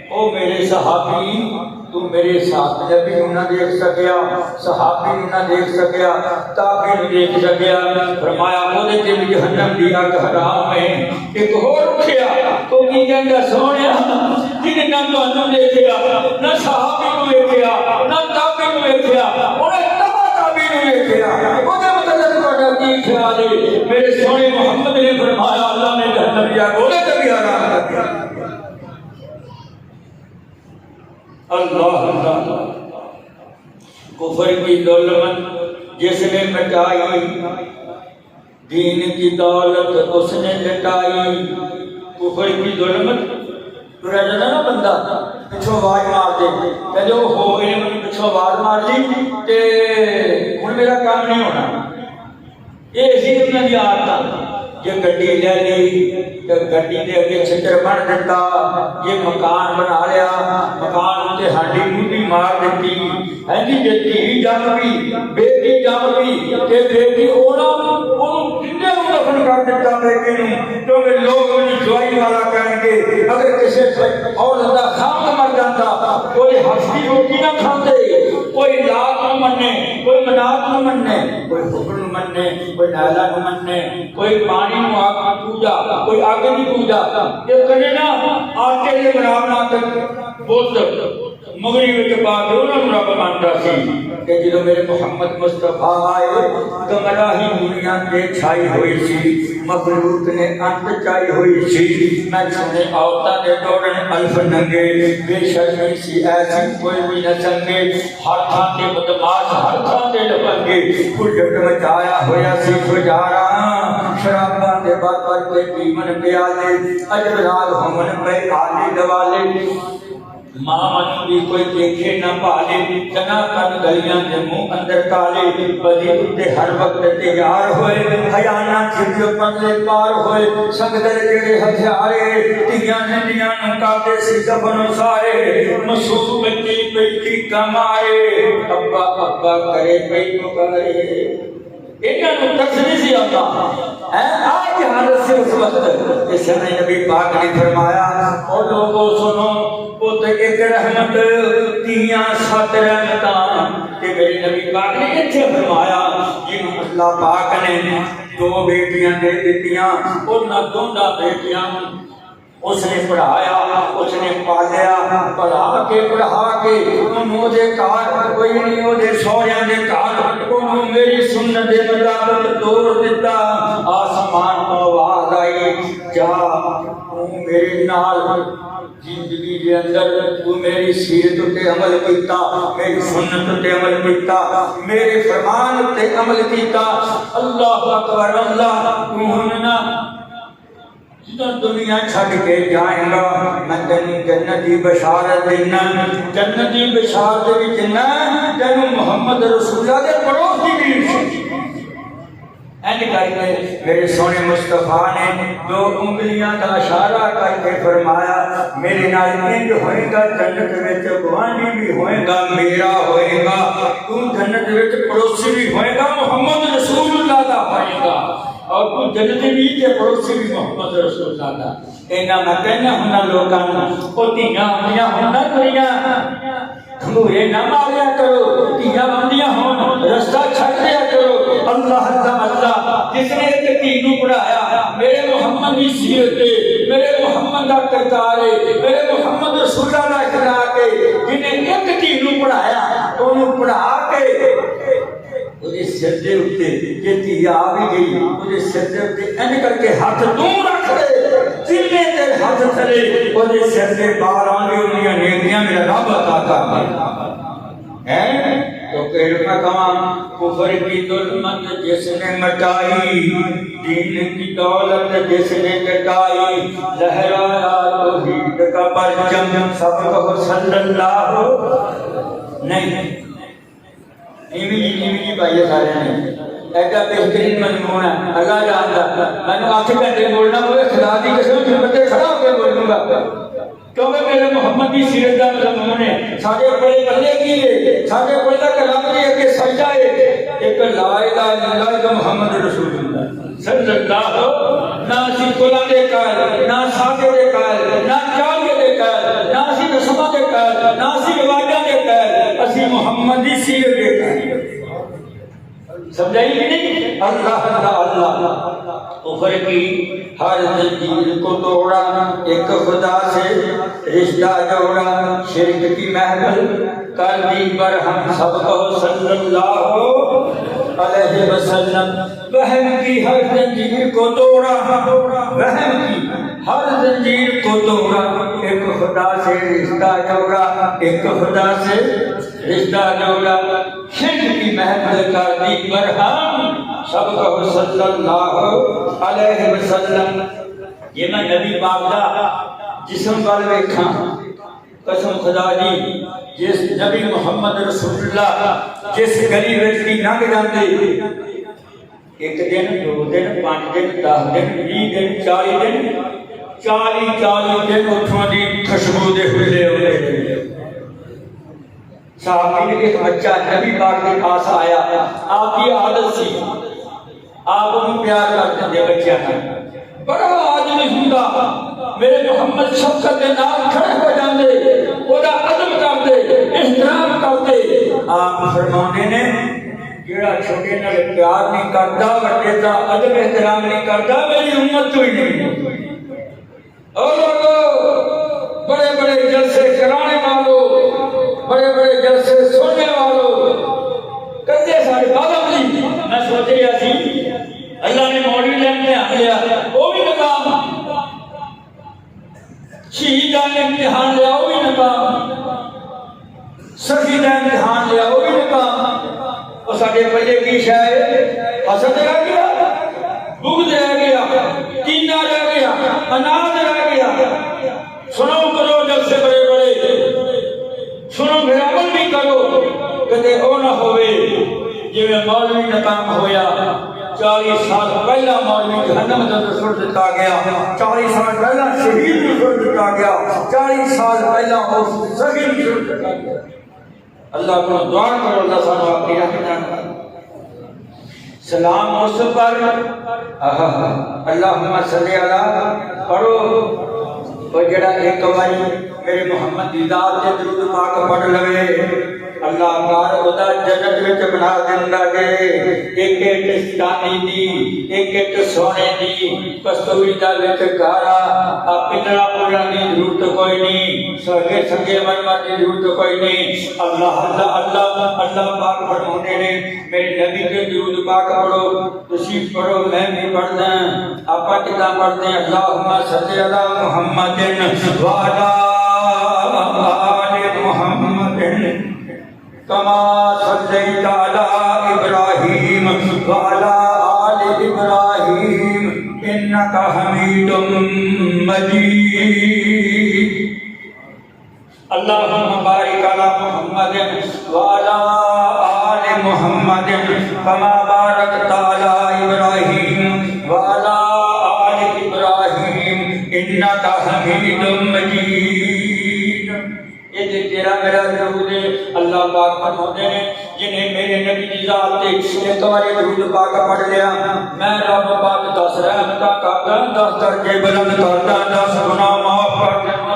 او میرے صحابی تو میرے ساتھ نبی نہ دیکھ سکیا صحابی نہ دیکھ سکیا تابی نہ دیکھ سکیا فرمایا اودے تے بھی جہنم دی اگ حرام ہے۔ ایک اور اٹھیا تو کی کہندا سونیا جن نہ تانوں دیکھیا نہ صحابی نوں دیکھیا نہ تابی نوں دیکھیا اونے تابی نوں دیکھیا اودے مطلب تہاڈا کی خیال ہے؟ میرے سونے محمد نے فرمایا اللہ نے جہنم دی اگ اودے تے بھی حرام کر دیا۔ اللہ اللہ کفر کی دولت جس نے مٹائی دین کی دولت اس نے لٹائی۔ کفر کی دولت ترا جانا نا بندہ پچھو آواز مار دے کہ جو ہو گئے نے پچھو آواز مار دی تے ہن میرا کام نہیں ہونا یہ اسی انہاں دی عادت یہ گڈی لے لی گڈی دے اگے چھتر بن دیتا یہ مکان بنا لیا مکان تے ہانڈی موڈی مار دیتی ہے جی جتی جم بھی بیٹی جم بھی تے بیٹی اونا اونوں کنے نوں دفن کر دیتا بیٹی نوں کیونکہ لوگ انہوں جوائی والا کہیں گے اگر کسی عورت دا خامد مر جاتا کوئی ہستی روٹی نہ کھاندے کوئی لات نہ مننے کوئی منات نہ مننے کوئی حکم نہ مننے کوئی نالا نہ مننے کوئی پانی نو آگ پوجا کوئی آگ نہیں پوجا یہ کنے نا آٹے دے برابر تک بوت مغری وچ پا کے انہاں نوں رب ماندا سی کہ جدوں میرے محمد مصطفیٰ آئے تو ملاحی دنیا تے چھائی ہوئی سی مخلوق نے انت چائی ہوئی سی میں سنے عورتاں دے دوڑن الف ننگے بے شرمی سی ایسی کوئی بھی نہ سنگے ہر تھان تے بدماش ہر تھان تے لپنگے کلٹ مچایا ہویا سی گزارا شراباں دے بار کے پیمن پیالے اجب رات ہومن پہ آلے دوالے ماں منو بھی کوئی دیکھے نہ پالے جنا کن گلیاں دے منہ اندر کالے بدی اتے ہر وقت تیار ہوئے حیانہ چھپیو پندے پار ہوئے سنگدر جڑے ہتھیارے تیاں ہنڈیاں نکاتے سی دفن سارے مسعود بچی بیٹی کمائے ابا ابا کرے پئی پکارے اینا نو تکسنی سی آتا آج حالت سے اس وقت اس نے نبی پاک نے فرمایا او لوگوں سنو پت ایک رحمت تیاں سات رحمتاں کہ میرے نبی پاک نے اتھے فرمایا جن اللہ پاک نے دو بیٹیاں دے دیتیاں اور نہ دونوں بیٹیاں اس نے پڑھایا اس نے پالیا پڑھا کے انہوں دے کار کوئی نہیں ہو دے سوریاں دے کار انہوں میری سنت دے مطابق دور دیتا آسمان کو آواز آئی جا تو میرے نال زندگی دے اندر تو میری سیرت تے عمل کیتا میری سنت تے عمل کیتا میرے فرمان تے عمل کیتا اللہ اکبر اللہ تو ہننا جدوں دنیا چھڈ کے جائیں گا میں تینوں جنتی بشارت دینا جنتی بشارت وچ نہ تینوں محمد رسول اللہ دے پڑوس دی بھی اینڈ کر کے میرے سونے مصطفیٰ نے دو انگلیاں کا اشارہ کر کے فرمایا میرے نال انج ہوئے گا جنت وچ گوانڈی بھی ہوئے گا میرا ہوئے گا تو جنت وچ پڑوسی بھی ہوئے گا محمد رسول اللہ دا ہوئے گا اور تو جنتی بھی تے پڑوسی بھی محمد رسول اللہ دا اینا میں کہنا ہونا لوکاں او تیاں ہوندیاں ہونا کریاں بورے نہ ماریا کرو، دیا بندیاں ہون رستہ چھڑ دیا کرو۔ اللہ اللہ اللہ، جس نے ایک دین کو پڑھایا، میرے محمد کی سیرت ہے، میرے محمد کا کردار ہے، میرے محمد رسول اللہ کا اخلاق ہے، جنہیں ایک دین کو پڑھایا انہوں پڑھا کے وہ سر دے اٹھتے یہ دیا آ بھی گئی، وہ سر دے اٹھتے این کر کے ہاتھ دور رکھ دے، جلنے تیر ہاتھ تھلے وہ سر دے بار آنے انہیں نیکیاں میرا رب عطا کر دے ہیں۔ تو کہنا کہاں کفر کی ظلمت جس نے مٹائی، دین کی دولت جس نے جٹائی، لہرایا توحید کا پرچم سب کو صلی اللہ نہیں نیمی جی بھائی سارے نے ایڈا بہترین مضمون ہے، اللہ جانتا میں نے 8 گھنٹے بولنا ہوئے خدا دی قسم خدمت کھڑا ہو کے بولوں گا، کیونکہ میرے محمد کی سیرت کا مضمون ہے۔ سارے بڑے بندے کی ہے، سارے بڑے کا کلام کی ہے کہ سجدہ ہے ایک لا الہ الا اللہ کا محمد رسول اللہ صلی اللہ، نہ اسی قرآن دے قائل، نہ ساکے دے قائل، نہ چاہے دے قائل، نہ اسی رسمہ دے قائل، نہ اسی رواجہ دے قائل، اسی محمد کی سیرت دے قائل۔ سمجھائی کہ نہیں؟ اللہ اللہ اللہ، کفر کی ہر زنجیر کو توڑا، ایک خدا سے رشتہ جوڑا، شرک کی محفل کر دی برہم سب کو صلی اللہ علیہ وسلم۔ وہم کی ہر زنجیر کو توڑا، وہم کی ہر زنجیر کو توڑا، ایک خدا سے رشتہ جوڑا، ایک خدا سے رشتہ جوڑا، شرک کی محفل کر دی برہم سب کو صلی اللہ علیہ وسلم۔ یہ میں نبی پاک دا جسم وال ویکھاں، قسم خدا دی جس نبی محمد رسول اللہ جس گلی وچ بھی لنگ جاندے، ایک دن 2 دن 5 دن 10 دن 20 دن 40 دن 40 دن اتھوں دی خوشبو دے ہوئے ہوئے۔ صحابی نے ایک بچہ نبی پاک کے پاس آیا، آپ کی عادت سی آپ ان پیار کرتے تھے بچہ کا، بڑا آدمی ہوندا میرے محمد شفقت کے نام کھڑے ہو جاندے، اودا ادب کرتے، احترام کرتے۔ آپ فرمانے نے جیڑا چھوٹے نال پیار نہیں کرتا، بڑے دا ادب احترام نہیں کرتا، میری امت تو ہی نہیں۔ اور لوگوں بڑے بڑے جلسے کرانے والوں، بڑے بڑے جلسے سننے والوں، کدے سارے بابا جی میں سوچ رہا سی اللہ نے مولوی لین میں آ لیا، وہ بھی نکام، شہیدان نے امتحان لیا وہ بھی نکام، سخی کا امتحان لیا وہ بھی نکام، اور سارے پہلے کی شاید حسد رہ گیا، بغض رہ گیا، کینہ رہ گیا، اناد رہ گیا۔ سنو کرو جب سے بڑے بڑے، سنو پھر عمل بھی کرو، کہتے او نہ ہوئے جی میں مولوی نکام ہویا، 40 سال پہلا مولوی جہنم میں سڑ دیتا گیا، 40 سال پہلا شہید میں سڑ دیتا گیا، 40 سال پہلا اس سگن میں سڑ دیتا گیا۔ اللہ کو دعا کرو اللہ سانو اپنی رحمت سلام اس پر اللہم صلی علی پڑھو، اور جڑا ایک باری میرے محمد دی ذات تے درود پاک پڑھ لوے اللہ پاک خدا جنت وچ بنا دیندا جے۔ ایک ایک دانی دی، ایک ایک سونے دی، کستوری دا وچ گارا، پنڈرا پڑھن دی ضرورت کوئی نہیں، سگے سگے مرمر دی ضرورت کوئی نہیں۔ اللہ اللہ اللہ اللہ پاک فرماتے نے میرے نبی کے درود پاک پڑھو، تسی پڑھو میں بھی پڑھدا ہوں، آپا کتنا پڑھتے ہیں اللہم صلی علی محمد وعلی آل محمد کما صلیت علی ابراہیم وعلی آل ابراہیم انک حمید مجید۔ اللہم بارک علی محمد وعلی آل محمد کما بارکت علی ابراہیم وعلی آل ابراہیم انک حمید مجید۔ یہ تیرا میرا درود ہے۔ اللہ پاک فرماتے ہیں جنہیں میرے نبی کی ذات تے ایک باری درود پاک پڑھ لیا، میں رب پاک 10 رحمتاں کردا، 10 درجے بلند کردا، 10 گناہ معاف کر دینا۔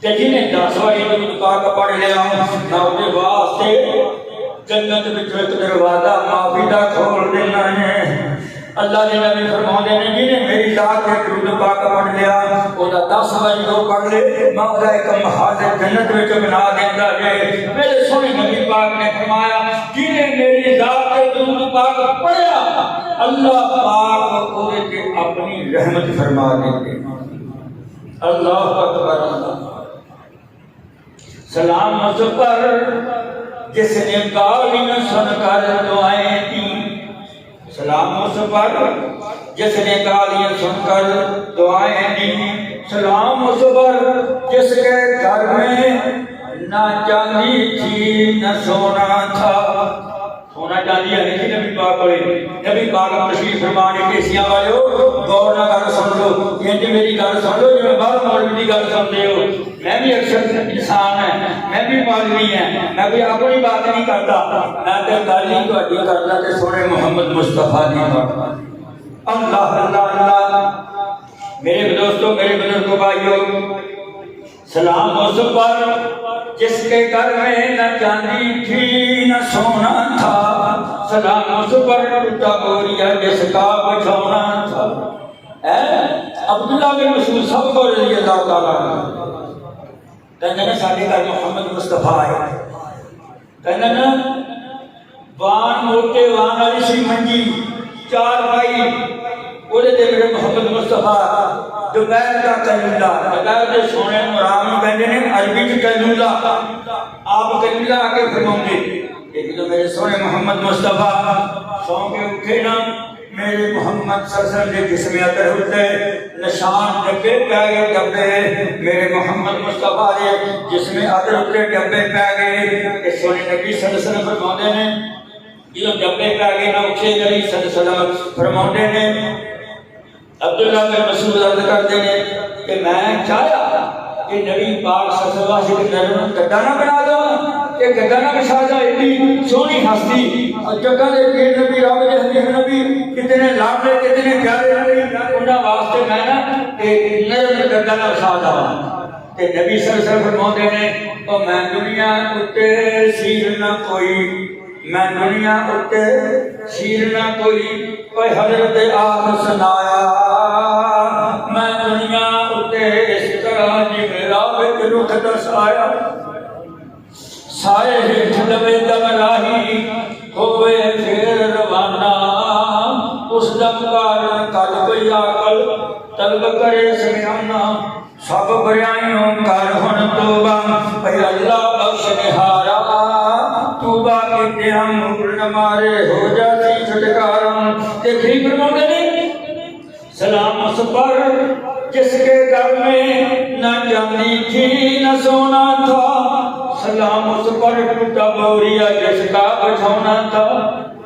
تے جنہیں 10 باری درود پاک پاک پڑھ لیا میں وہ واسطے جنت وچ ایک دروازہ معافی دا کھول دینا ہے اللہ نے نبی فرماتے ہیں جنہیں میری ذات کے درود پاک پڑھ لیا وہ 10 بار جو پڑھ لے میں وہ ایک محل جنت وچ بنا دیندا ہے میرے سونے نبی پاک نے فرمایا جنہیں میری ذات کے درود پاک پڑھیا اللہ پاک اوے تے اپنی رحمت فرما دیتے اللہ اکبر سلام اس پر جس نے گالیاں سن کر دعائیں دی سلام اس پر جس نے گالیاں سن کر دعائیں دی سلام اس پر جس کے گھر میں نہ چاندی تھی نہ سونا تھا سونا چاندی ہے نہیں نبی پاک بولے نبی پاک تشریف فرمانے کیسیاں والے ہو غور نہ کر سن لو یہ جی میری گل سن لو جو بار مولوی کی گل سنتے ہو میں بھی اکثر انسان ہے میں بھی مولوی ہیں میں بھی اپنی بات نہیں کرتا میں تو گل ہی تہاڈی کردا تے سونے محمد مصطفیٰ دی اللہ اللہ اللہ میرے دوستو میرے بزرگوں بھائیو سلام اس پر جس کے گھر میں نہ چاندی تھی نہ سونا تھا سلام اس پر ٹوٹا بوریا جس کا بچھونا تھا عبداللہ بن مسعود سب کو رضی اللہ تعالیٰ کہنے نا ساڑھے گھر محمد مصطفیٰ آئے کہنے نا وان موٹے وان علی سی منجی 4 بھائی اوڑے دے میرے محمد مصطفیٰ دوپہر کا کلولہ دوپہر دے سونے مرام کہنے نے عربی کی کلولہ آپ کلولہ آکے فرماؤں گے ایک تو میرے سونے محمد مصطفیٰ سو کے اٹھے نا میرے محمد صلی اللہ علیہ وسلم کے جسم اتر ہوتے نشان ڈبے پہ گئے ڈبے میرے محمد مصطفیٰ کے جسم اتر ہوتے ڈبے پہ گئے کہ سونے نبی صلی اللہ علیہ وسلم فرماؤں نے یہ ڈبے پہ گئے نہ اٹھے نبی صلی اللہ علیہ وسلم فرماؤں نے عبداللہ بن مسعود عرض کرتے ہیں کہ میں چاہیا کہ نبی پاک صلی اللہ علیہ وسلم گڈا نہ بنا دو کہ گڈا نہ بچھا جائے اتنی سونی ہستی اور جگہ دے پیر نبی رب دے حبیب نبی کتنے لاڈلے کتنے پیارے نبی انہاں واسطے میں نا کہ نرم گڈا نہ بچھا جاواں کہ نبی صلی اللہ علیہ وسلم فرماتے ہیں او میں دنیا اتے سیر نہ کوئی میں دنیا اتے شیر نہ کوئی حضرت آپ سنایا میں دنیا اتے اس طرح جی میرا ایک رخ دسایا سائے ہٹھ لبے دم راہی ہوئے پھر روانہ اس دم کار کل کوئی آکل طلب کرے سمیانہ سب بریائیوں کر ہن توبہ اے اللہ بخش نہارا توبہ کہتے ہم مغرن مارے ہو جاتی چھٹکارا دیکھیں فرماتے ہیں سلام اس پر جس کے گھر میں نہ چاندی تھی نہ سونا تھا سلام اس پر ٹوٹا بوریا جس کا بچھونا تھا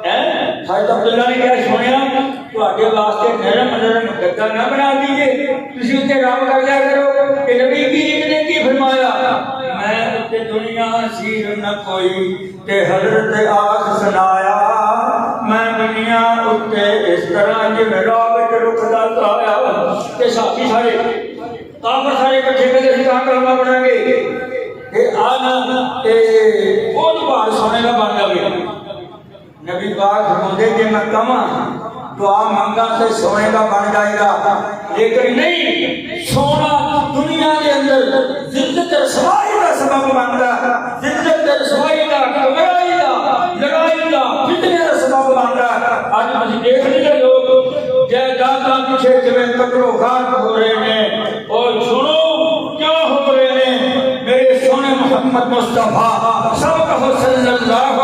حضرت عبداللہ نے کیا سنیا تو آگے واسطے نرم نرم گدا نہ بنا دیجئے تسی اتنے رام کر لیا کرو کہ نبی کی نے کی فرمایا میں اتنے دنیا سیر نہ کوئی تے حضرت آخ سنایا میں دنیا اتنے اس طرح جو میرا بچ رکھ داتا آیا کہ ساتھی سارے کافر سارے کٹھے کر کے کہاں کلمہ بنا گے کہ آنا وہ دوبار سونے کا بن جائے نبی پاک فرماتے کہ میں کما دعا مانگا سے سونے کا بن جائے گا لیکن نہیں سونا دنیا کے اندر ذلت رسوائی کا سبب بنتا ذلت رسوائی کا کمرائی کا لڑائی کا فتنے کا سبب بنتا آج مجھے دیکھ لیے لوگ جائیداداں پیچھے جویں قتل و غارت ہو رہے ہیں اور سنو کیا ہو رہے ہیں میرے سونے محمد مصطفیٰ سب کہو صلی اللہ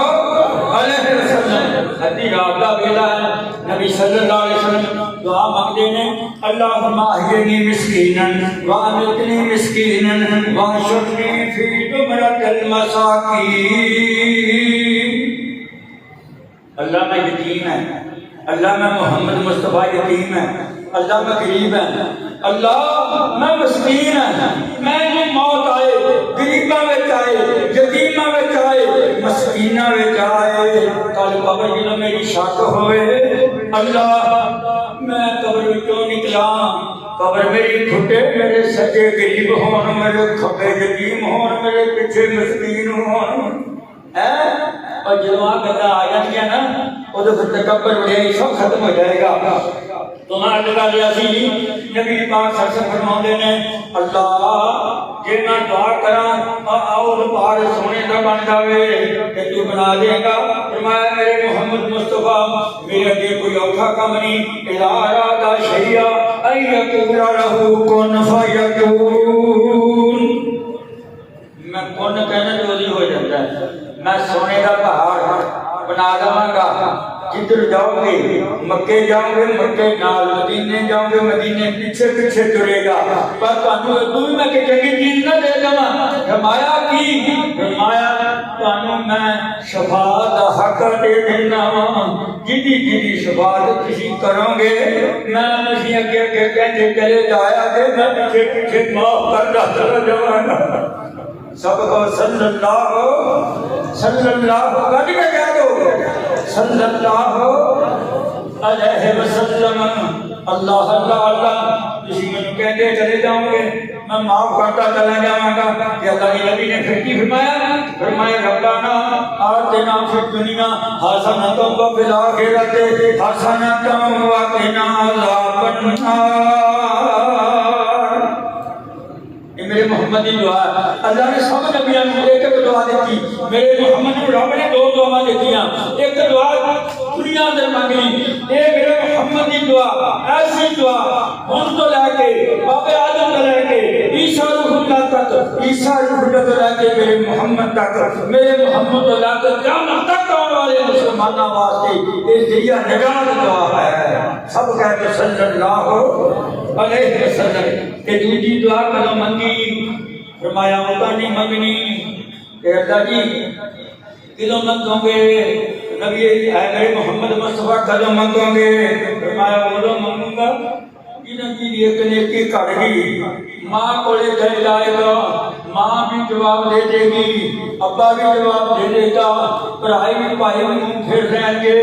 علیہ وسلم حدی رات کا ویلا ہے نبی صلی اللہ علیہ وسلم دعا مانگتے ہیں اللہم احیینی مسکینن وامتنی مسکینن وانشرنی فی زمرۃ المساکین اللہ میں یتیم ہے اللہ میں محمد مصطفیٰ یتیم ہے اللہ میں غریب ہے اللہ میں مسکین ہے میں جو موت آئے غریبہ میں آئے یتیمہ میں آئے مسکینہ میں آئے کل قبر جنہوں میری شک ہوئے اللہ میں قبر کیوں نکلا قبر میری پھٹے میرے سجے غریب ہون میرے کھبے یتیم ہون میرے پیچھے مسکین ہون اور جدو آ گلا آ جائیں نا ادو پھر تکبر وڈیائی سب ختم ہو جائے گا تو میں لگا لیا سی نبی پاک صلی اللہ علیہ وسلم فرماندے نے اللہ جے میں دعا کراں اور پار سونے دا بن جاوے تے تو بنا دے گا فرمایا میرے محمد مصطفیٰ میرے اگے کوئی اوکھا کم نہیں اذا اراد شیئا ان یقول له کن فیکون میں کن کہنا جو ہو جاتا ہے میں سونے کا پہاڑ بنا دوں گا جدھر جاؤ گے مکے جاؤ گے مکے نال مدینے جاؤ گے مدینے پیچھے پیچھے ٹرے گا پر تانوں میں کہ چنگی چیز نہ دے دواں فرمایا کی فرمایا تانوں میں شفاعت دا حق دے دینا جدی شفاعت تسی کرو گے میں نشی اگے اگے کہتے چلے جایا گے میں پیچھے پیچھے معاف کرتا چلا جاواں گا سب کو صلی اللہ کٹ کے کہہ دو صلی اللہ علیہ وسلم اللہ اللہ اللہ کسی میں کہتے چلے جاؤں گے میں معاف کرتا چلا جاؤں گا کہ اللہ کی نبی نے پھر کی فرمایا ربنا آتنا فی الدنیا حسنۃ وفی الآخرۃ حسنۃ وقنا عذاب النار میرے محمد کی دعا اللہ نے سب نبیوں کو ایک ایک دعا دیتی میرے محمد کو رب نے دو دعا دیتیاں ایک دعا دنیا اندر مانگی ایک میرے محمد کی دعا ایسی دعا ہن تو لے کے بابے آدم تو لے کے عیسیٰ روح اللہ تک عیسیٰ روح اللہ تو لے کے میرے محمد تک میرے محمد تو لے کے قیامت تک آنے والے مسلمانوں واسطے یہ ذریعہ نجات دعا ہے سب کہتے صلی اللہ علیہ وسلم کہ دوسری دعا کدو منگی فرمایا ہوتا نہیں منگنی کہ اللہ جی کدو منگو گے نبی اے میرے محمد مصطفیٰ کدو منگو گے فرمایا وہ منگوں گا جنہوں کی ایک نیکی کر گئی ماں کو لے چلے جائے گا ماں بھی جواب دے دے گی ابا بھی جواب دے دے گا بھائی بھی بھائی منہ پھر رہیں گے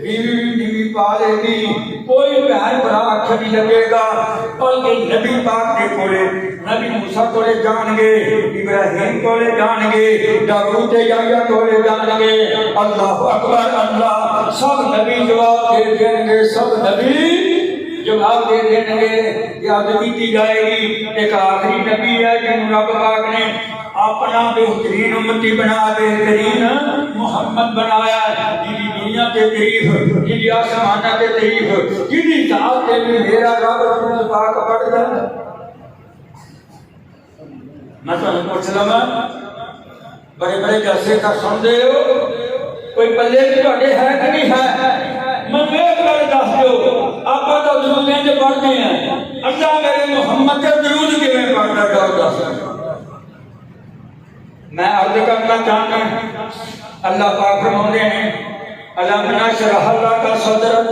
بیوی بھی بیوی پا لے گی کوئی بہن بھرا اکھر نہیں لگے گا بلکہ نبی پاک کے کولے نبی موسیٰ کولے جان گے ابراہیم کولے جان گے داؤد یحییٰ کولے جان گے اللہ اکبر اللہ سب نبی جواب دے دیں گے سب نبی جواب دے دیں گے یاد کی جائے گی ایک آخری نبی ہے جن رب پاک نے اپنا بہترین امتی بنا بہترین محمد بنایا جی دنیا کے تعریف جی آسمانہ کے تعریف جی ذات کے بھی میرا رب پاک پڑھتا ہے میں تو پوچھ لگا بڑے بڑے جلسے کا سن دے ہو کوئی پلے بھی تھوڑے ہے کہ نہیں ہے میں ایک بار دس دو آپ تو درود جو پڑھتے ہیں اللہ میرے محمد کے درود کے میں پڑھنا جاؤ دس میں عرض کرنا چاہتا ہوں اللہ پاک فرماتے ہیں الم نشرح لک صدرک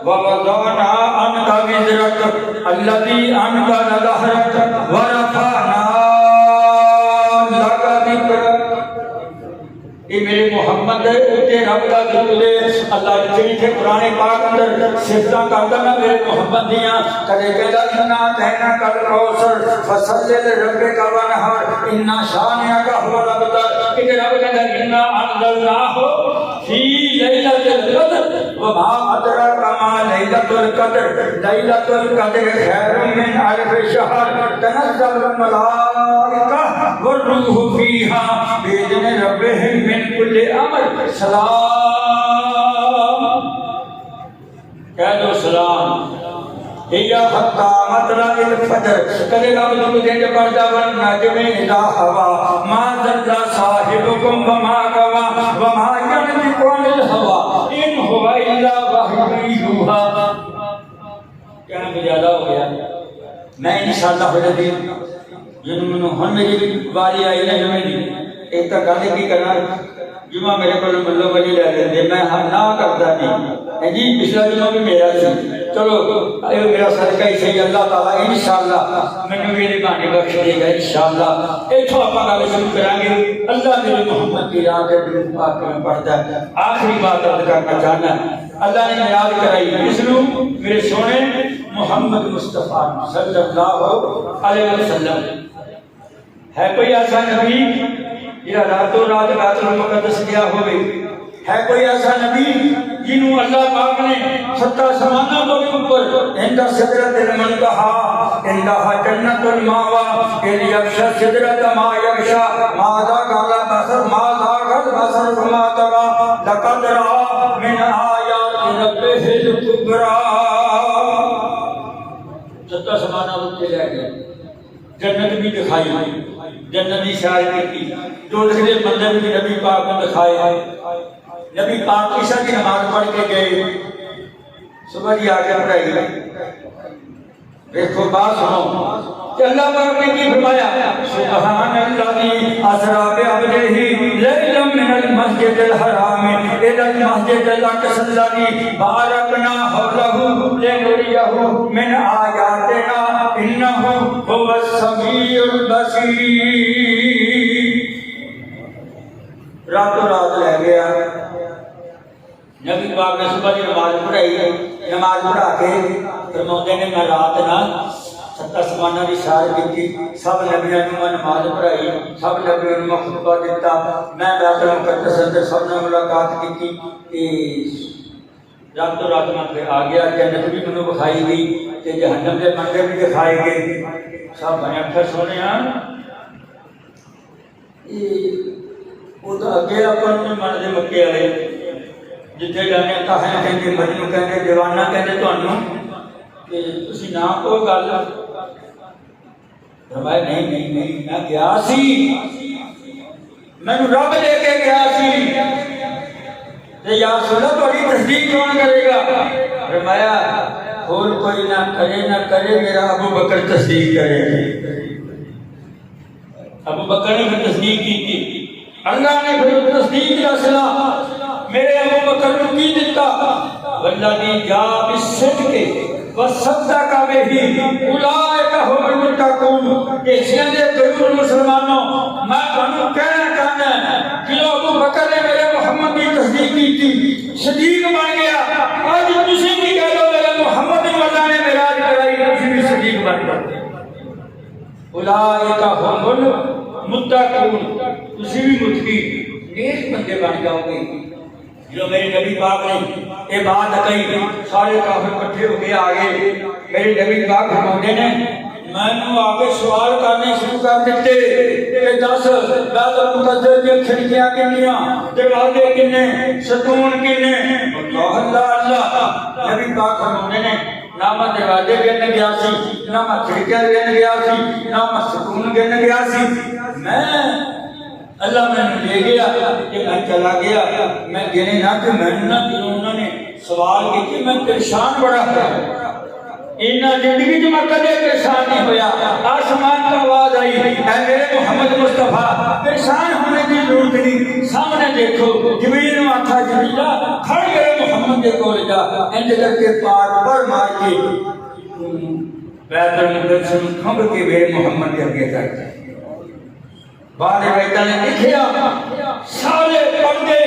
ووضعنا عنک وزرک الذی انقض ظہرک ورفعنا لک ذکرک یہ میرے محمد اتے رب کا ذکر اللہ جڑی تھے قرآن پاک اندر صفتاں کردا نا میرے محمد دیاں کدے کہدا انا تینا کل کوثر فصل لربک وانحر ان شانئک هو الابتر کہ رب کہدا انا انزلناہ فی لیلۃ القدر وما ادراک ما لیلۃ القدر لیلۃ القدر خیر من الف شہر تنزل الملائکہ والروح فیہا باذن ربہم من کل امر سلام کہہ دو سلام یا حتی مطلع الفجر کدے رب جو دین پڑھدا ون نجم اذا ہوا ما ذل صاحبکم وما غوا وما ينطق عن الهوى ان هو الا وحی یوحی کہنا بھی زیادہ ہو گیا میں انشاءاللہ العظیم جنوں ہن میری باری آئی ہے میری ایک تا گل کی کرنا جمعہ میرے کو ملو ولی لے لیندے میں نہ کرتا نہیں جی پچھلا جمعہ بھی میرا سی چلو اے میرا صدقہ ہی صحیح اللہ تعالیٰ انشاءاللہ مینوں میرے بہانے بخش دے گا انشاءاللہ ایتھوں اپاں گل شروع کریں گے اللہ میرے محمد کی راہ تے درود پاک میں پڑھدا ہے آخری بات عرض کرنا چاہنا اللہ نے یاد کرائی اس نو میرے سونے محمد مصطفیٰ صلی اللہ علیہ وسلم۔ ہے کوئی ایسا نبی جہاں راتوں رات بیت المقدس گیا ہوئے؟ ہے کوئی ایسا نبی جنہوں اللہ پاک نے ستہ سمانہ کو بھی اوپر اندہ صدرت المنتہا اندہا جنت الماوا ان یکشا صدرت ما یکشا ماذا قال بصر ماذا قال بصر وما ترى لقد رأى من آیات ربه الکبریٰ۔ ستہ سمانہ کو لے گئے، جنت بھی دکھائی، جنت بھی شاید کی، دوزخ کے مندر بھی نبی پاک نے دکھائے۔ نبی پاک عشاء کی نماز پڑھ کے گئے، صبح جی آگے پڑھائی دیکھو بات سنو کہ اللہ پاک نے کی فرمایا سبحان الذی اسری بعبدہ لیلا من المسجد الحرام الی المسجد الاقصی الذی بارکنا حولہ لنریہ من آیاتنا انہ هو السمیع البصیر۔ راتوں رات لے گیا، نبی پاک نے صبح کی نماز پڑھائی، نماز پڑھا کے فرماتے نے میں رات نہ ستہ سمانہ کی اشارت کی، سب نبیوں نے میں نماز پڑھائی، سب نبیوں نے میں خطبہ دیتا، میں بیت المقدس اندر سب نے ملاقات کی کہ راتوں رات میں پھر آ گیا، جنت بھی منو بکھائی گئی کہ جہنم کے منظر بھی دکھائے گئے۔ سب بنے اٹھا سونے ہاں وہ تو اگے اپن میں من دے مکے والے جتنے جانے کہیں کہیں مجنو کہیں دیوانہ کہیں تانوں کہ تسی نہ کوئی گل فرمایا نہیں میں گیا سی، مینوں رب لے کے گیا سی تے یا رسول اللہ تہاڈی تصدیق کون کرے گا؟ فرمایا اور کوئی نہ کرے میرا ابو بکر تصدیق کرے۔ ابو بکر نے پھر تصدیق کی، اللہ نے پھر تصدیق کا صلہ میرے ابو بکر کو کی دیتا، والذی جاء بالصدق وصدق بہ اولئک هم المتقون۔ کہ سیدھے ضرور مسلمانوں میں تانوں کہنا چاہنا ہے کہ ابو بکر نے میرے محمد کی تصدیق کی تھی، صدیق بن گیا، آج تسی بھی کہہ دو میرے محمد اللہ نے معراج کرائی، تسی بھی صدیق بن گئے۔ اولئک هم المتقون، تسی بھی متقی نیک بندے بن جاؤ گے۔ جو میرے نبی پاک نے یہ بات کہی، سارے کافر اکٹھے ہو کے آگے میرے نبی پاک فرماتے ہیں میں نے آگے سوال کرنے شروع کر دیتے کہ دس بیت المقدس کی کھڑکیاں کنیاں، دروازے کنے، ستون کنے؟ اللہ اللہ نبی پاک فرماتے ہیں نہ میں دروازے گن گیا سی، نہ میں کھڑکیاں گن گیا سی، نہ میں ستون گن گیا سی، میں اللہ میں لے گیا کہ میں چلا گیا، میں گنے نہ کہ میں نہ کہ انہوں نے سوال کی کہ میں پریشان بڑا ہوں، انہاں زندگی جو میں کدے پریشان نہیں ہویا۔ آسمان کا آواز آئی اے میرے محمد مصطفیٰ پریشان ہونے کی ضرورت نہیں، سامنے دیکھو جبریل نے آکھا جبریلا کھڑ میرے محمد کے کول جا، انج کر کے پار پر مار کے بیت المقدس میں کھمب کے میرے محمد کے آگے کر دیا۔ بعد بیٹا نے لکھیا سارے پردے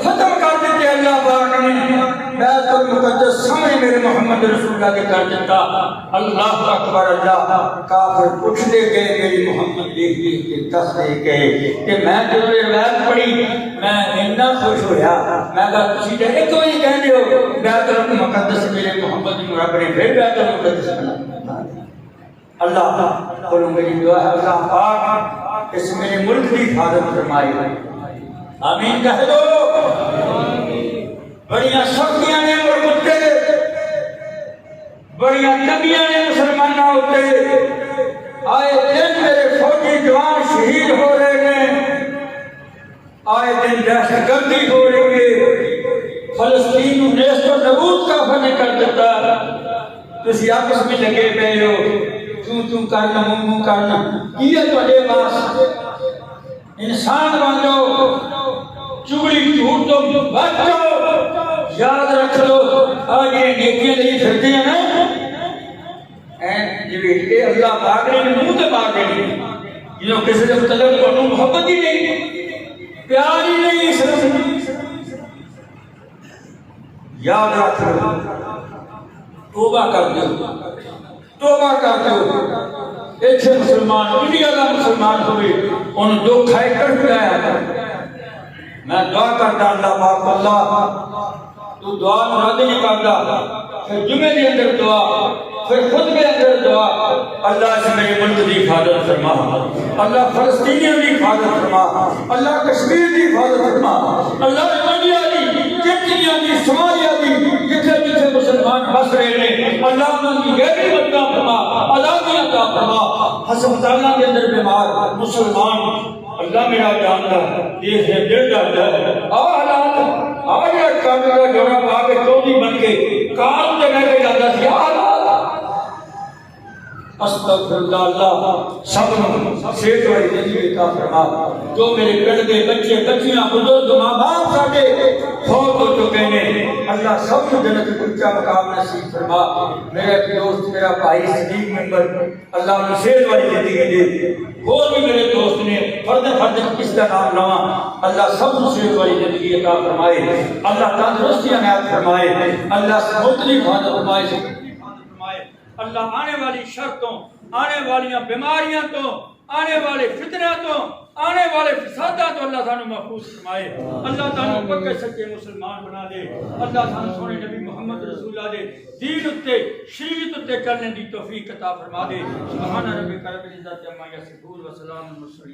ختم کر دیتے اللہ پاک نے، بیت المقدس سامنے میرے محمد رسول اللہ کے کر دیتا۔ اللہ اکبر اللہ، کافر پوچھتے گئے میری محمد دیکھ دیکھ کے دستے گئے کہ میں جو روایت پڑھی میں اتنا خوش ہویا، میں کہا تسی تے ایک ہی کہندے ہو بیت المقدس میرے محمد کی رب نے پھر بیت المقدس بنا۔ اللہ قولوں میری دعا ہے اللہ پاک اس میرے ملک کی حفاظت فرمائی، آمین کہہ دو۔ بڑیاں سختیاں نے ملک تے، بڑیاں نبیاں نے مسلمانوں ہوتے، آئے دن میرے فوجی جوان شہید ہو رہے ہیں، آئے دن دہشت گردی ہو رہی ہے، فلسطین کو نیست و نبود کا فن کر دیتا، تسی آپس میں لگے پے ہو تم کرنا ممو کرنا یہ تھوڑے پاس انسان بن جاؤ، چگلی جھوٹ تو بچ جاؤ، یاد رکھ لو آج یہ نیکیاں نہیں پھرتے ہیں نا جبیل کے اللہ پاک نے منہ تے مار دینی، جنہوں کسی سے مطلب کو محبت ہی نہیں، پیار ہی نہیں، صرف یاد رکھ لو توبہ کر دو، توبہ کر دو۔ ایتھے مسلمان انڈیا کا مسلمان ہوئے ان دکھ ہے کٹ گیا۔ میں دعا کرتا اللہ پاک اللہ تو دعا مراد نہیں کرتا، پھر جمعے کے اندر دعا، پھر خطبے کے اندر دعا، اللہ سے میرے ملک کی حفاظت فرما، اللہ فلسطینیوں کی حفاظت فرما، اللہ کشمیر کی حفاظت فرما، اللہ انڈیا کی، چچنیا کی، صومالیہ کی، جتھے جتھے مسلمان بس رہے ہیں اللہ ان کی غیبی عطا فرما، آزادی عطا فرما۔ ہسپتالوں کے اندر بیمار مسلمان اللہ میرا جانتا ہے، دیکھ ہے دل ڈالتا ہے، حالات آج کابل جوڑا پا کے چودھری بن کے کام سے میں کے جاتا سی حالات استغفر اللہ اللہ سب صحت والی زندگی عطا فرما۔ جو میرے پنڈ کے بچے بچیاں بزرگ ماں باپ ساڈے فوت ہو چکے ہیں اللہ سب کو جنت کا اونچا مقام نصیب فرما۔ میرے دوست میرا بھائی صدیق ممبر اللہ انہیں صحت والی زندگی دے، اور بھی میرے دوست نے فرد کس کا نام لوا اللہ سب کو صحت والی زندگی عطا فرمائے، اللہ تندرستی عنایت فرمائے، اللہ مختلف حفاظت فرمائے، اللہ آنے والی شرطوں، آنے والی بیماریاں تو، آنے والے فتنہ تو، آنے والے فسادات تو اللہ تعالیٰ محفوظ فرمائے، اللہ تعالیٰ پکے سچے مسلمان بنا دے، اللہ تعالیٰ سونے نبی محمد رسول اللہ دے دین اتے شریعت اتے چلنے دی توفیق عطا فرما دے۔ سبحان ربک رب العزت عما یصفون وسلام علی المرسلین۔